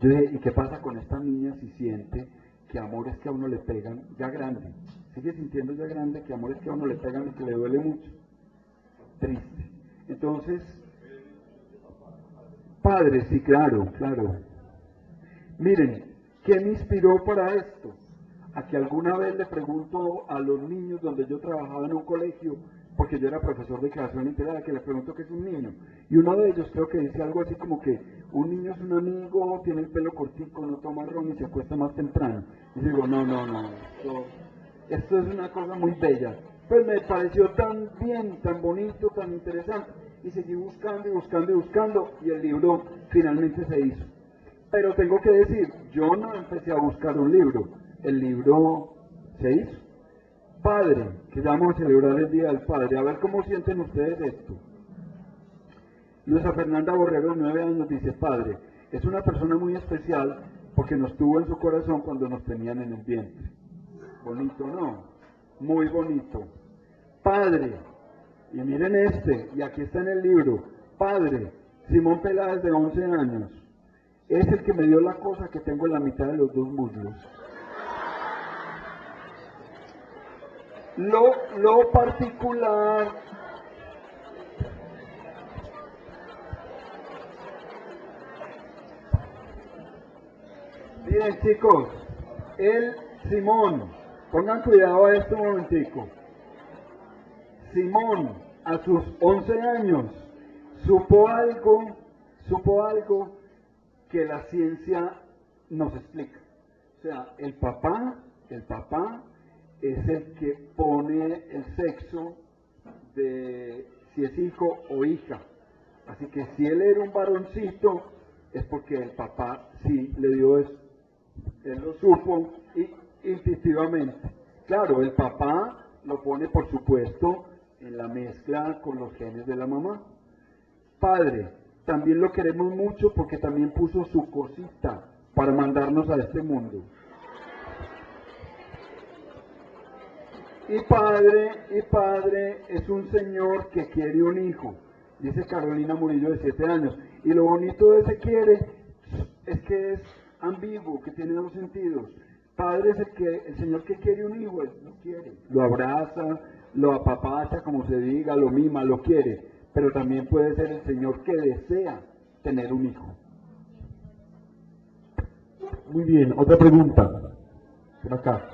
yo dije, ¿y qué pasa con esta niña si siente que amor es que a uno le pegan ya grande? Sigue sintiendo ya grande que amor es que a uno le pegan y que le duele mucho. Triste. Entonces, padre, sí, claro. Miren, ¿qué me inspiró para esto? A que alguna vez le pregunto a los niños donde yo trabajaba en un colegio, porque yo era profesor de creación literaria, que les pregunto qué es un niño. Y uno de ellos creo que dice algo así como que un niño es un amigo, tiene el pelo cortico, no toma ron y se acuesta más temprano. Y digo, no, esto es una cosa muy bella. Pues me pareció tan bien, tan bonito, tan interesante. Y seguí buscando y el libro finalmente se hizo. Pero tengo que decir, yo no empecé a buscar un libro, el libro se hizo. Padre, que ya vamos a celebrar el Día del Padre, a ver cómo sienten ustedes esto. Luisa Fernanda Borrero, de 9 años, dice, padre, es una persona muy especial porque nos tuvo en su corazón cuando nos tenían en el vientre. Bonito, ¿no? Muy bonito. Padre, y miren y aquí está en el libro, padre, Simón Peláez, de 11 años, es el que me dio la cosa que tengo en la mitad de los 2 muslos. Lo particular, miren chicos, Simón, pongan cuidado a esto un momentico. Simón, a sus 11 años, supo algo que la ciencia nos explica. O sea, el papá es el que pone el sexo de si es hijo o hija. Así que si él era un varoncito, es porque el papá sí le dio eso. Él lo supo instintivamente. Claro, el papá lo pone, por supuesto, en la mezcla con los genes de la mamá. Padre, también lo queremos mucho porque también puso su cosita para mandarnos a este mundo. Y padre es un señor que quiere un hijo, dice Carolina Murillo, de 7 años. Y lo bonito de ese quiere es que es ambiguo, que tiene 2 sentidos. Padre es el señor que quiere un hijo, él lo quiere, lo abraza, lo apapacha, como se diga, lo mima, lo quiere, pero también puede ser el señor que desea tener un hijo. Muy bien, otra pregunta. Por acá.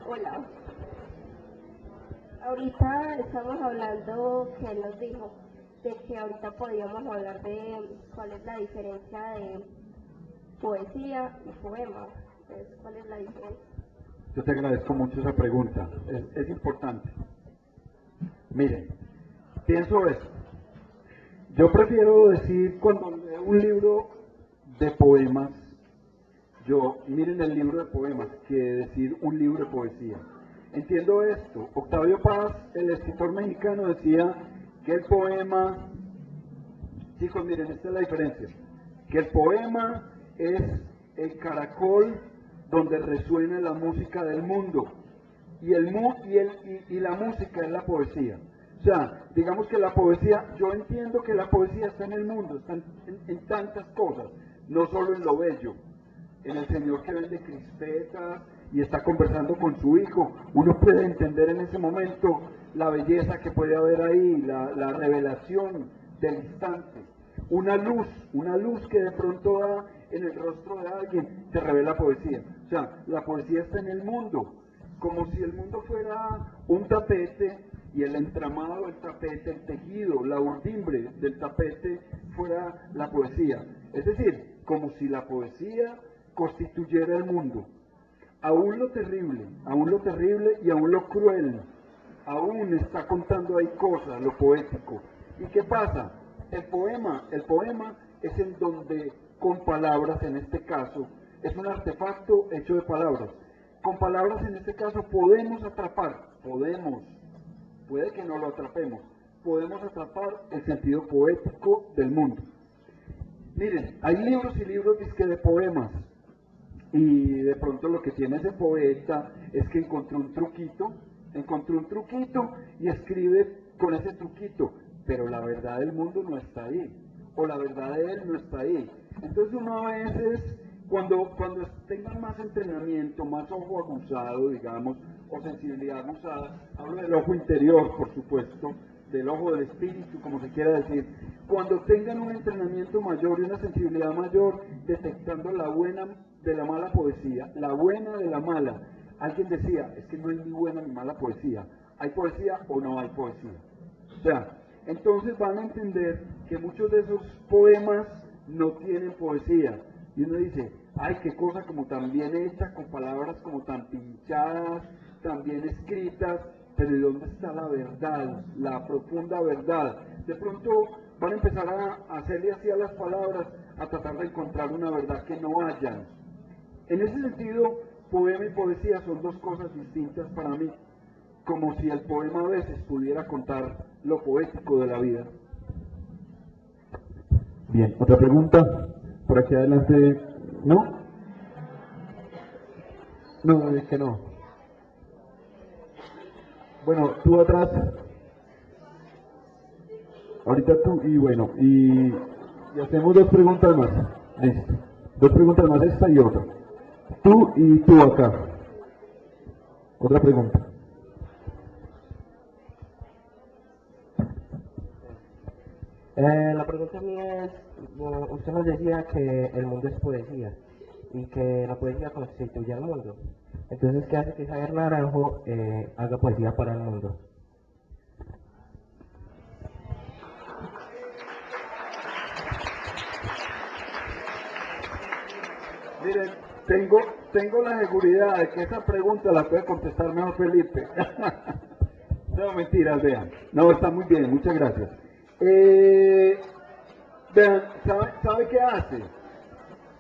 Hola. Ahorita estamos hablando, que él nos dijo, de que ahorita podíamos hablar de cuál es la diferencia de poesía y poema. Entonces, ¿cuál es la diferencia? Yo te agradezco mucho esa pregunta, es importante. Miren, pienso esto. Yo prefiero decir, cuando leo un libro de poemas, miren el libro de poemas, que decir un libro de poesía. Entiendo esto. Octavio Paz, el escritor mexicano, decía que el poema, chicos, miren, esta es la diferencia, que el poema es el caracol donde resuena la música del mundo, y la música es la poesía. O sea, digamos que la poesía, yo entiendo que la poesía está en el mundo, está en tantas cosas, no solo en lo bello, en el señor que vende crispetas y está conversando con su hijo. Uno puede entender en ese momento la belleza que puede haber ahí, la revelación del instante. Una luz que de pronto da en el rostro de alguien, te revela poesía. O sea, la poesía está en el mundo, como si el mundo fuera un tapete y el entramado del tapete, el tejido, la urdimbre del tapete fuera la poesía. Es decir, como si la poesía constituyera el mundo. Aún lo terrible y aún lo cruel, aún está contando ahí cosas, lo poético. ¿Y qué pasa? El poema es en donde, con palabras en este caso, es un artefacto hecho de palabras. Con palabras en este caso podemos atrapar, puede que no lo atrapemos, podemos atrapar el sentido poético del mundo. Miren, hay libros y libros de poemas, y de pronto lo que tiene ese poeta es que encontró un truquito y escribe con ese truquito, pero la verdad del mundo no está ahí, o la verdad de él no está ahí. Entonces uno a veces, cuando tengan más entrenamiento, más ojo aguzado, digamos, o sensibilidad aguzada, hablo del ojo interior, por supuesto, del ojo del espíritu, como se quiera decir, cuando tengan un entrenamiento mayor y una sensibilidad mayor, detectando la buena de la mala poesía, la buena de la mala. Alguien decía, es que no hay ni buena ni mala poesía, ¿hay poesía o no hay poesía? O sea, entonces van a entender que muchos de esos poemas no tienen poesía, y uno dice, ay, qué cosa como tan bien hecha, con palabras como tan pinchadas, tan bien escritas, pero ¿y dónde está la verdad, la profunda verdad? De pronto van a empezar a hacerle así a las palabras, a tratar de encontrar una verdad que no hayan. En ese sentido, poema y poesía son dos cosas distintas para mí, como si el poema a veces pudiera contar lo poético de la vida. Bien, otra pregunta, por aquí adelante, ¿no? No, es que no. Bueno, tú atrás, ahorita tú, y bueno, y hacemos dos preguntas más, listo, dos preguntas más, esta y otra, tú y tú acá, otra pregunta. La pregunta mía es, usted nos decía que el mundo es poesía y que la poesía constituye al mundo. Entonces, ¿qué hace que Javier Naranjo haga poesía para el mundo? Miren, tengo la seguridad de que esa pregunta la puede contestar mejor Felipe. No, mentiras, vean. No, está muy bien, muchas gracias. Vean, ¿sabe qué hace?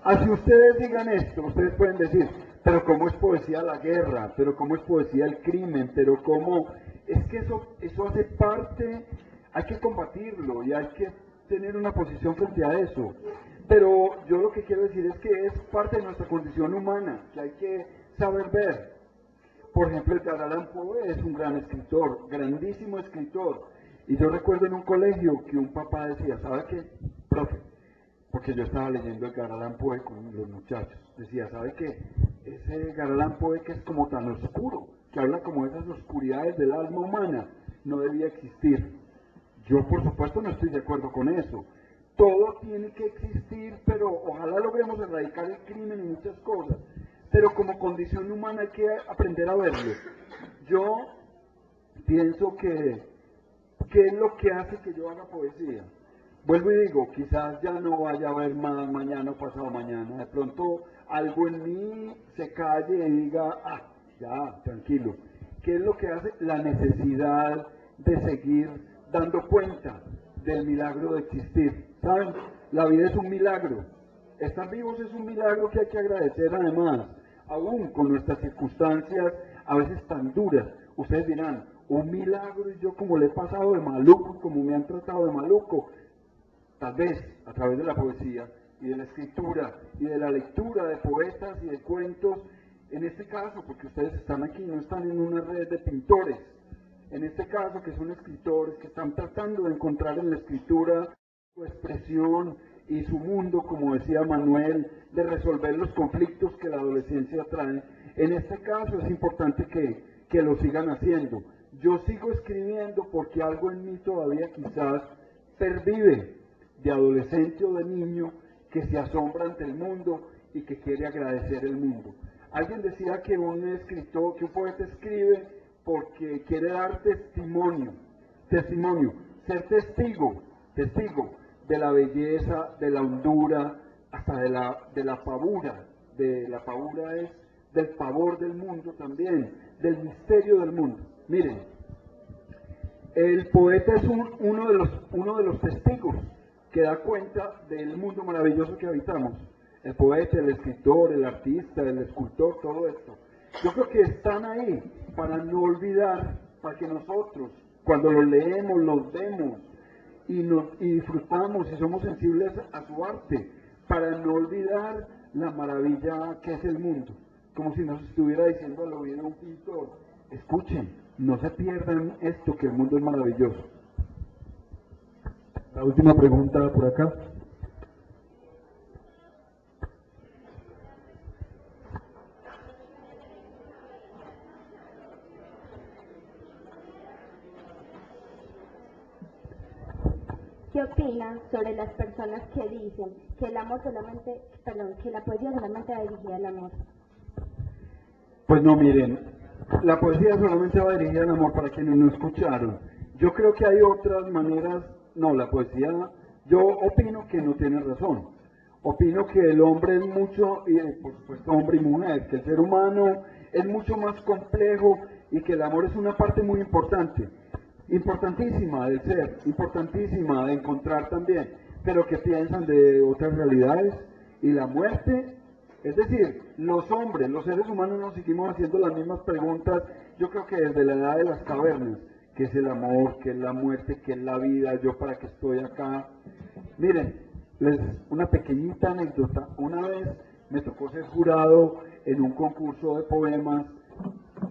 Así ustedes digan esto, ustedes pueden decir, pero ¿cómo es poesía la guerra? ¿Pero cómo es poesía el crimen? ¿Pero cómo? Es que eso hace parte, hay que combatirlo y hay que tener una posición frente a eso. Pero yo lo que quiero decir es que es parte de nuestra condición humana, que hay que saber ver. Por ejemplo, Edgar Allan Poe es un gran escritor, grandísimo escritor. Y yo recuerdo en un colegio que un papá decía, ¿sabe qué, profe? Porque yo estaba leyendo Edgar Allan Poe con los muchachos. Decía, ¿sabe qué? Ese Edgar Allan Poe que es como tan oscuro, que habla como de esas oscuridades del alma humana, no debía existir. Yo, por supuesto, no estoy de acuerdo con eso. Todo tiene que existir, pero ojalá logremos erradicar el crimen y muchas cosas. Pero como condición humana hay que aprender a verlo. Yo pienso que ¿qué es lo que hace que yo haga poesía? Vuelvo y digo, quizás ya no vaya a haber más mañana o pasado mañana. De pronto algo en mí se calle y diga, ya, tranquilo. ¿Qué es lo que hace? La necesidad de seguir dando cuenta del milagro de existir. ¿Saben? La vida es un milagro. Estar vivos es un milagro que hay que agradecer además, aún con nuestras circunstancias a veces tan duras. Ustedes dirán, un milagro y yo como le he pasado de maluco, como me han tratado de maluco. Tal vez a través de la poesía y de la escritura y de la lectura de poetas y de cuentos, en este caso, porque ustedes están aquí, no están en una red de pintores, en este caso que son escritores que están tratando de encontrar en la escritura su expresión y su mundo, como decía Manuel, de resolver los conflictos que la adolescencia trae. En este caso es importante que lo sigan haciendo. Yo sigo escribiendo porque algo en mí todavía quizás pervive de adolescente o de niño que se asombra ante el mundo y que quiere agradecer el mundo. Alguien decía que un escritor, que un poeta escribe porque quiere dar testimonio, ser testigo de la belleza, de la hondura, hasta de la pavura. La pavura es del pavor del mundo también, del misterio del mundo. Miren, el poeta es uno de los testigos que da cuenta del mundo maravilloso que habitamos. El poeta, el escritor, el artista, el escultor, todo esto. Yo creo que están ahí para no olvidar, para que nosotros, cuando los leemos, los vemos y disfrutamos y somos sensibles a su arte, para no olvidar la maravilla que es el mundo. Como si nos estuviera diciendo al oído un pintor, escuchen, no se pierdan esto, que el mundo es maravilloso. La última pregunta por acá. ¿Qué opina sobre las personas que dicen que el amor solamente, que la poesía solamente va dirigida al amor? Pues no, miren, la poesía solamente va dirigida al amor para quienes no escucharon. Yo creo que hay otras maneras, no, la poesía, yo opino que no tiene razón. Opino que el hombre es mucho, y por supuesto hombre y mujer, que el ser humano es mucho más complejo y que el amor es una parte muy importante, importantísima del ser, importantísima de encontrar también, pero que piensan de otras realidades y la muerte. Es decir, los hombres, los seres humanos nos seguimos haciendo las mismas preguntas, yo creo que desde la edad de las cavernas, ¿qué es el amor? ¿Qué es la muerte? ¿Qué es la vida? ¿Yo para qué estoy acá? Miren, una pequeñita anécdota. Una vez me tocó ser jurado en un concurso de poemas.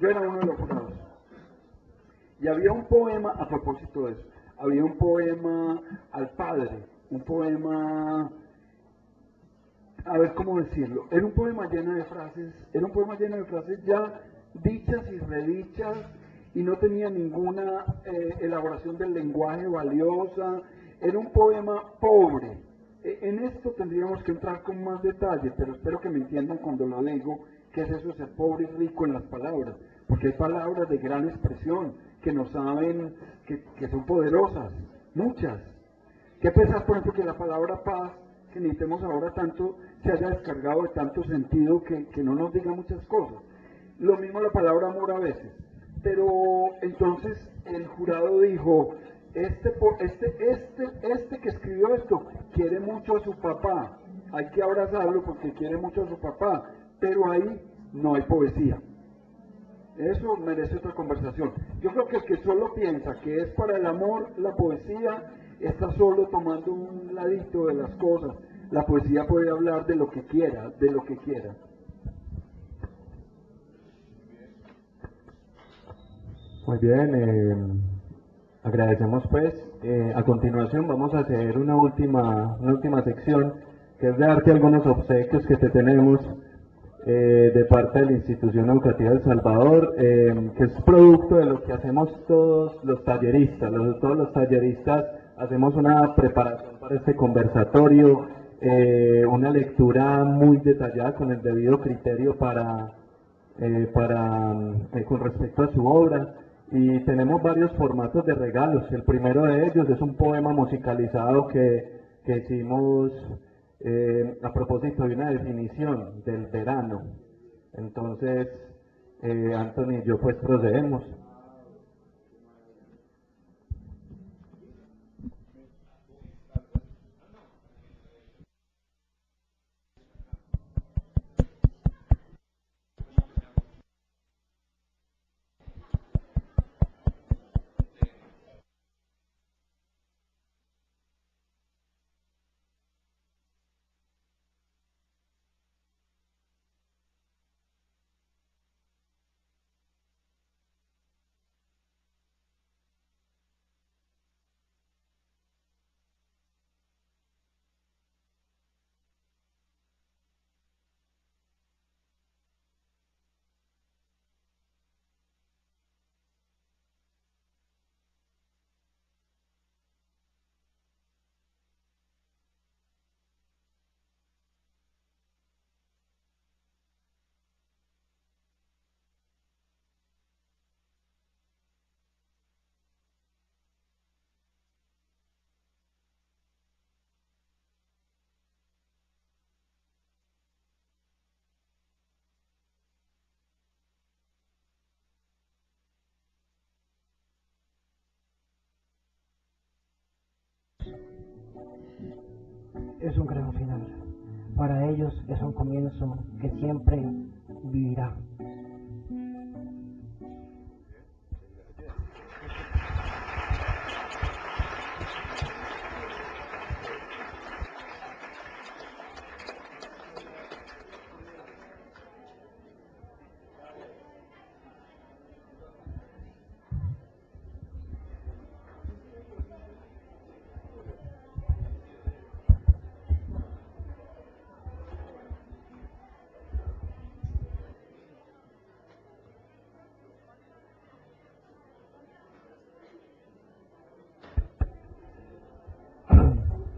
Yo era uno de los jurados. Y había un poema, a propósito de eso, había un poema al padre, un poema, a ver cómo decirlo, era un poema lleno de frases, ya dichas y redichas, y no tenía ninguna elaboración del lenguaje valiosa, era un poema pobre. En esto tendríamos que entrar con más detalle, pero espero que me entiendan cuando lo digo, que es eso, ser pobre y rico en las palabras, porque hay palabras de gran expresión, que no saben, que son poderosas, muchas. Qué pesar, por ejemplo, que la palabra paz, que necesitemos ahora tanto, se haya descargado de tanto sentido que no nos diga muchas cosas. Lo mismo la palabra amor a veces. Pero entonces el jurado dijo, este que escribió esto quiere mucho a su papá, hay que abrazarlo porque quiere mucho a su papá, pero ahí no hay poesía. Eso merece otra conversación. Yo creo que el que solo piensa que es para el amor la poesía está solo tomando un ladito de las cosas. La poesía puede hablar de lo que quiera, de lo que quiera. Muy bien, agradecemos pues. A continuación vamos a hacer una última sección, que es darte algunos obsequios que te tenemos de parte de la Institución Educativa El Salvador, que es producto de lo que hacemos todos los talleristas. Todos los talleristas hacemos una preparación para este conversatorio, una lectura muy detallada con el debido criterio con respecto a su obra, y tenemos varios formatos de regalos. El primero de ellos es un poema musicalizado que hicimos a propósito de una definición del verano. Entonces, Anthony y yo pues procedemos. Es un gran final. Para ellos es un comienzo que siempre vivirá.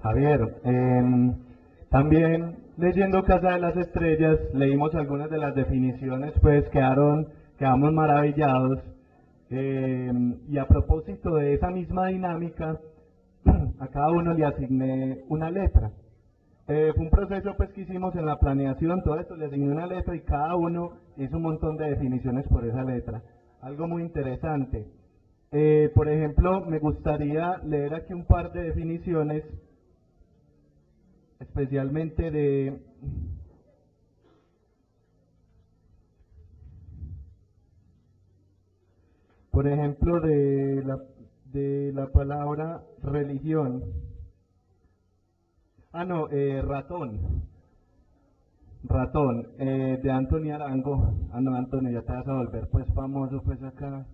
Javier. También leyendo Casa de las Estrellas leímos algunas de las definiciones, pues quedamos maravillados. Y a propósito de esa misma dinámica, a cada uno le asigné una letra. Fue un proceso pues que hicimos en la planeación, todo esto, le asigné una letra y cada uno hizo un montón de definiciones por esa letra. Algo muy interesante. Por ejemplo, me gustaría leer aquí un par de definiciones, especialmente de... Por ejemplo, de la palabra religión. Ratón. Ratón, de Antonio Arango. No, Antonio, ya te vas a volver pues famoso pues acá.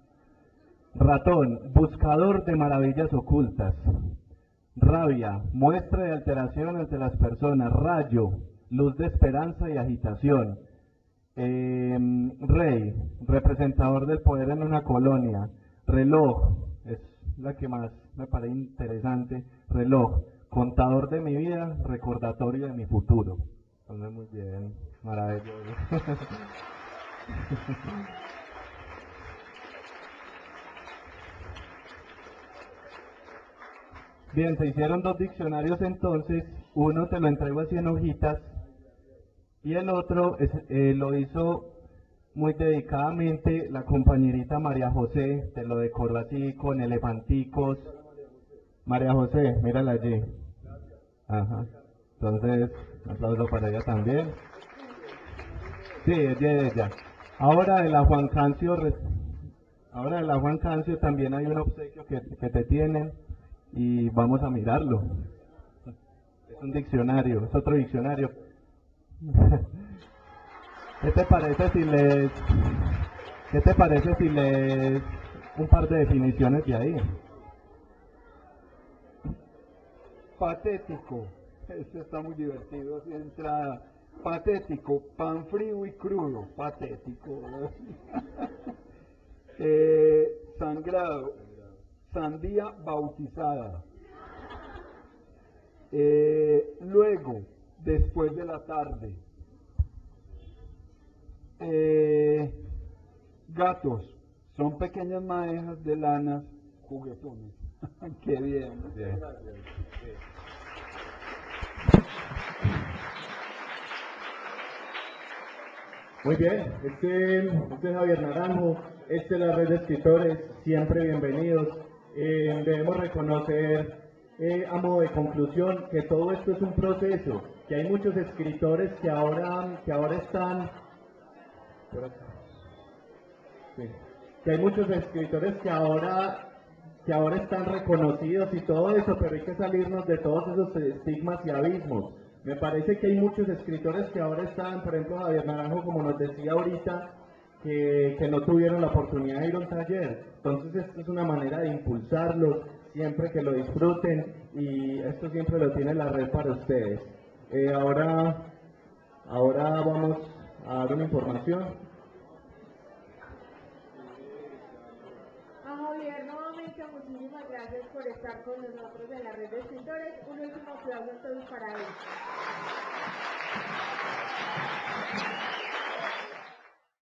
Ratón, buscador de maravillas ocultas. Rabia, muestra de alteración ante las personas. Rayo, luz de esperanza y agitación. Rey, representador del poder en una colonia. Reloj, es la que más me parece interesante. Reloj, contador de mi vida, recordatorio de mi futuro. Entonces, muy bien, maravilloso. Bien, se hicieron 2 diccionarios entonces, uno te lo entrego así en hojitas y el otro lo hizo muy dedicadamente la compañerita María José, te lo decoró así con elefanticos. María José, mírala allí. Ajá. Entonces, un aplauso para ella también. Sí, es de ella. Ahora de la Juan Cancio también hay un obsequio que te tienen y vamos a mirarlo. Es un diccionario, es otro diccionario. ¿Qué te parece si lees un par de definiciones de ahí? Patético, este está muy divertido, así de entrada. Patético, pan frío y crudo, patético. Sangrado, sandía bautizada. Luego, después de la tarde. Gatos, son pequeñas madejas de lanas juguetones. Qué bien. Bien. Muy bien, este es Javier Naranjo, es la red de escritores, siempre bienvenidos. Debemos reconocer, a modo de conclusión, que todo esto es un proceso, que hay muchos escritores que ahora están... Sí. Que hay muchos escritores que ahora están reconocidos y todo eso, pero hay que salirnos de todos esos estigmas y abismos. Me parece que hay muchos escritores que ahora están, por ejemplo Javier Naranjo, como nos decía ahorita, que no tuvieron la oportunidad de ir a un taller. Entonces esto es una manera de impulsarlos, siempre que lo disfruten, y esto siempre lo tiene la red para ustedes. Ahora vamos a dar una información. Javier, nuevamente muchísimas gracias por estar con nosotros en la red de escritores. Un último aplauso entonces para él.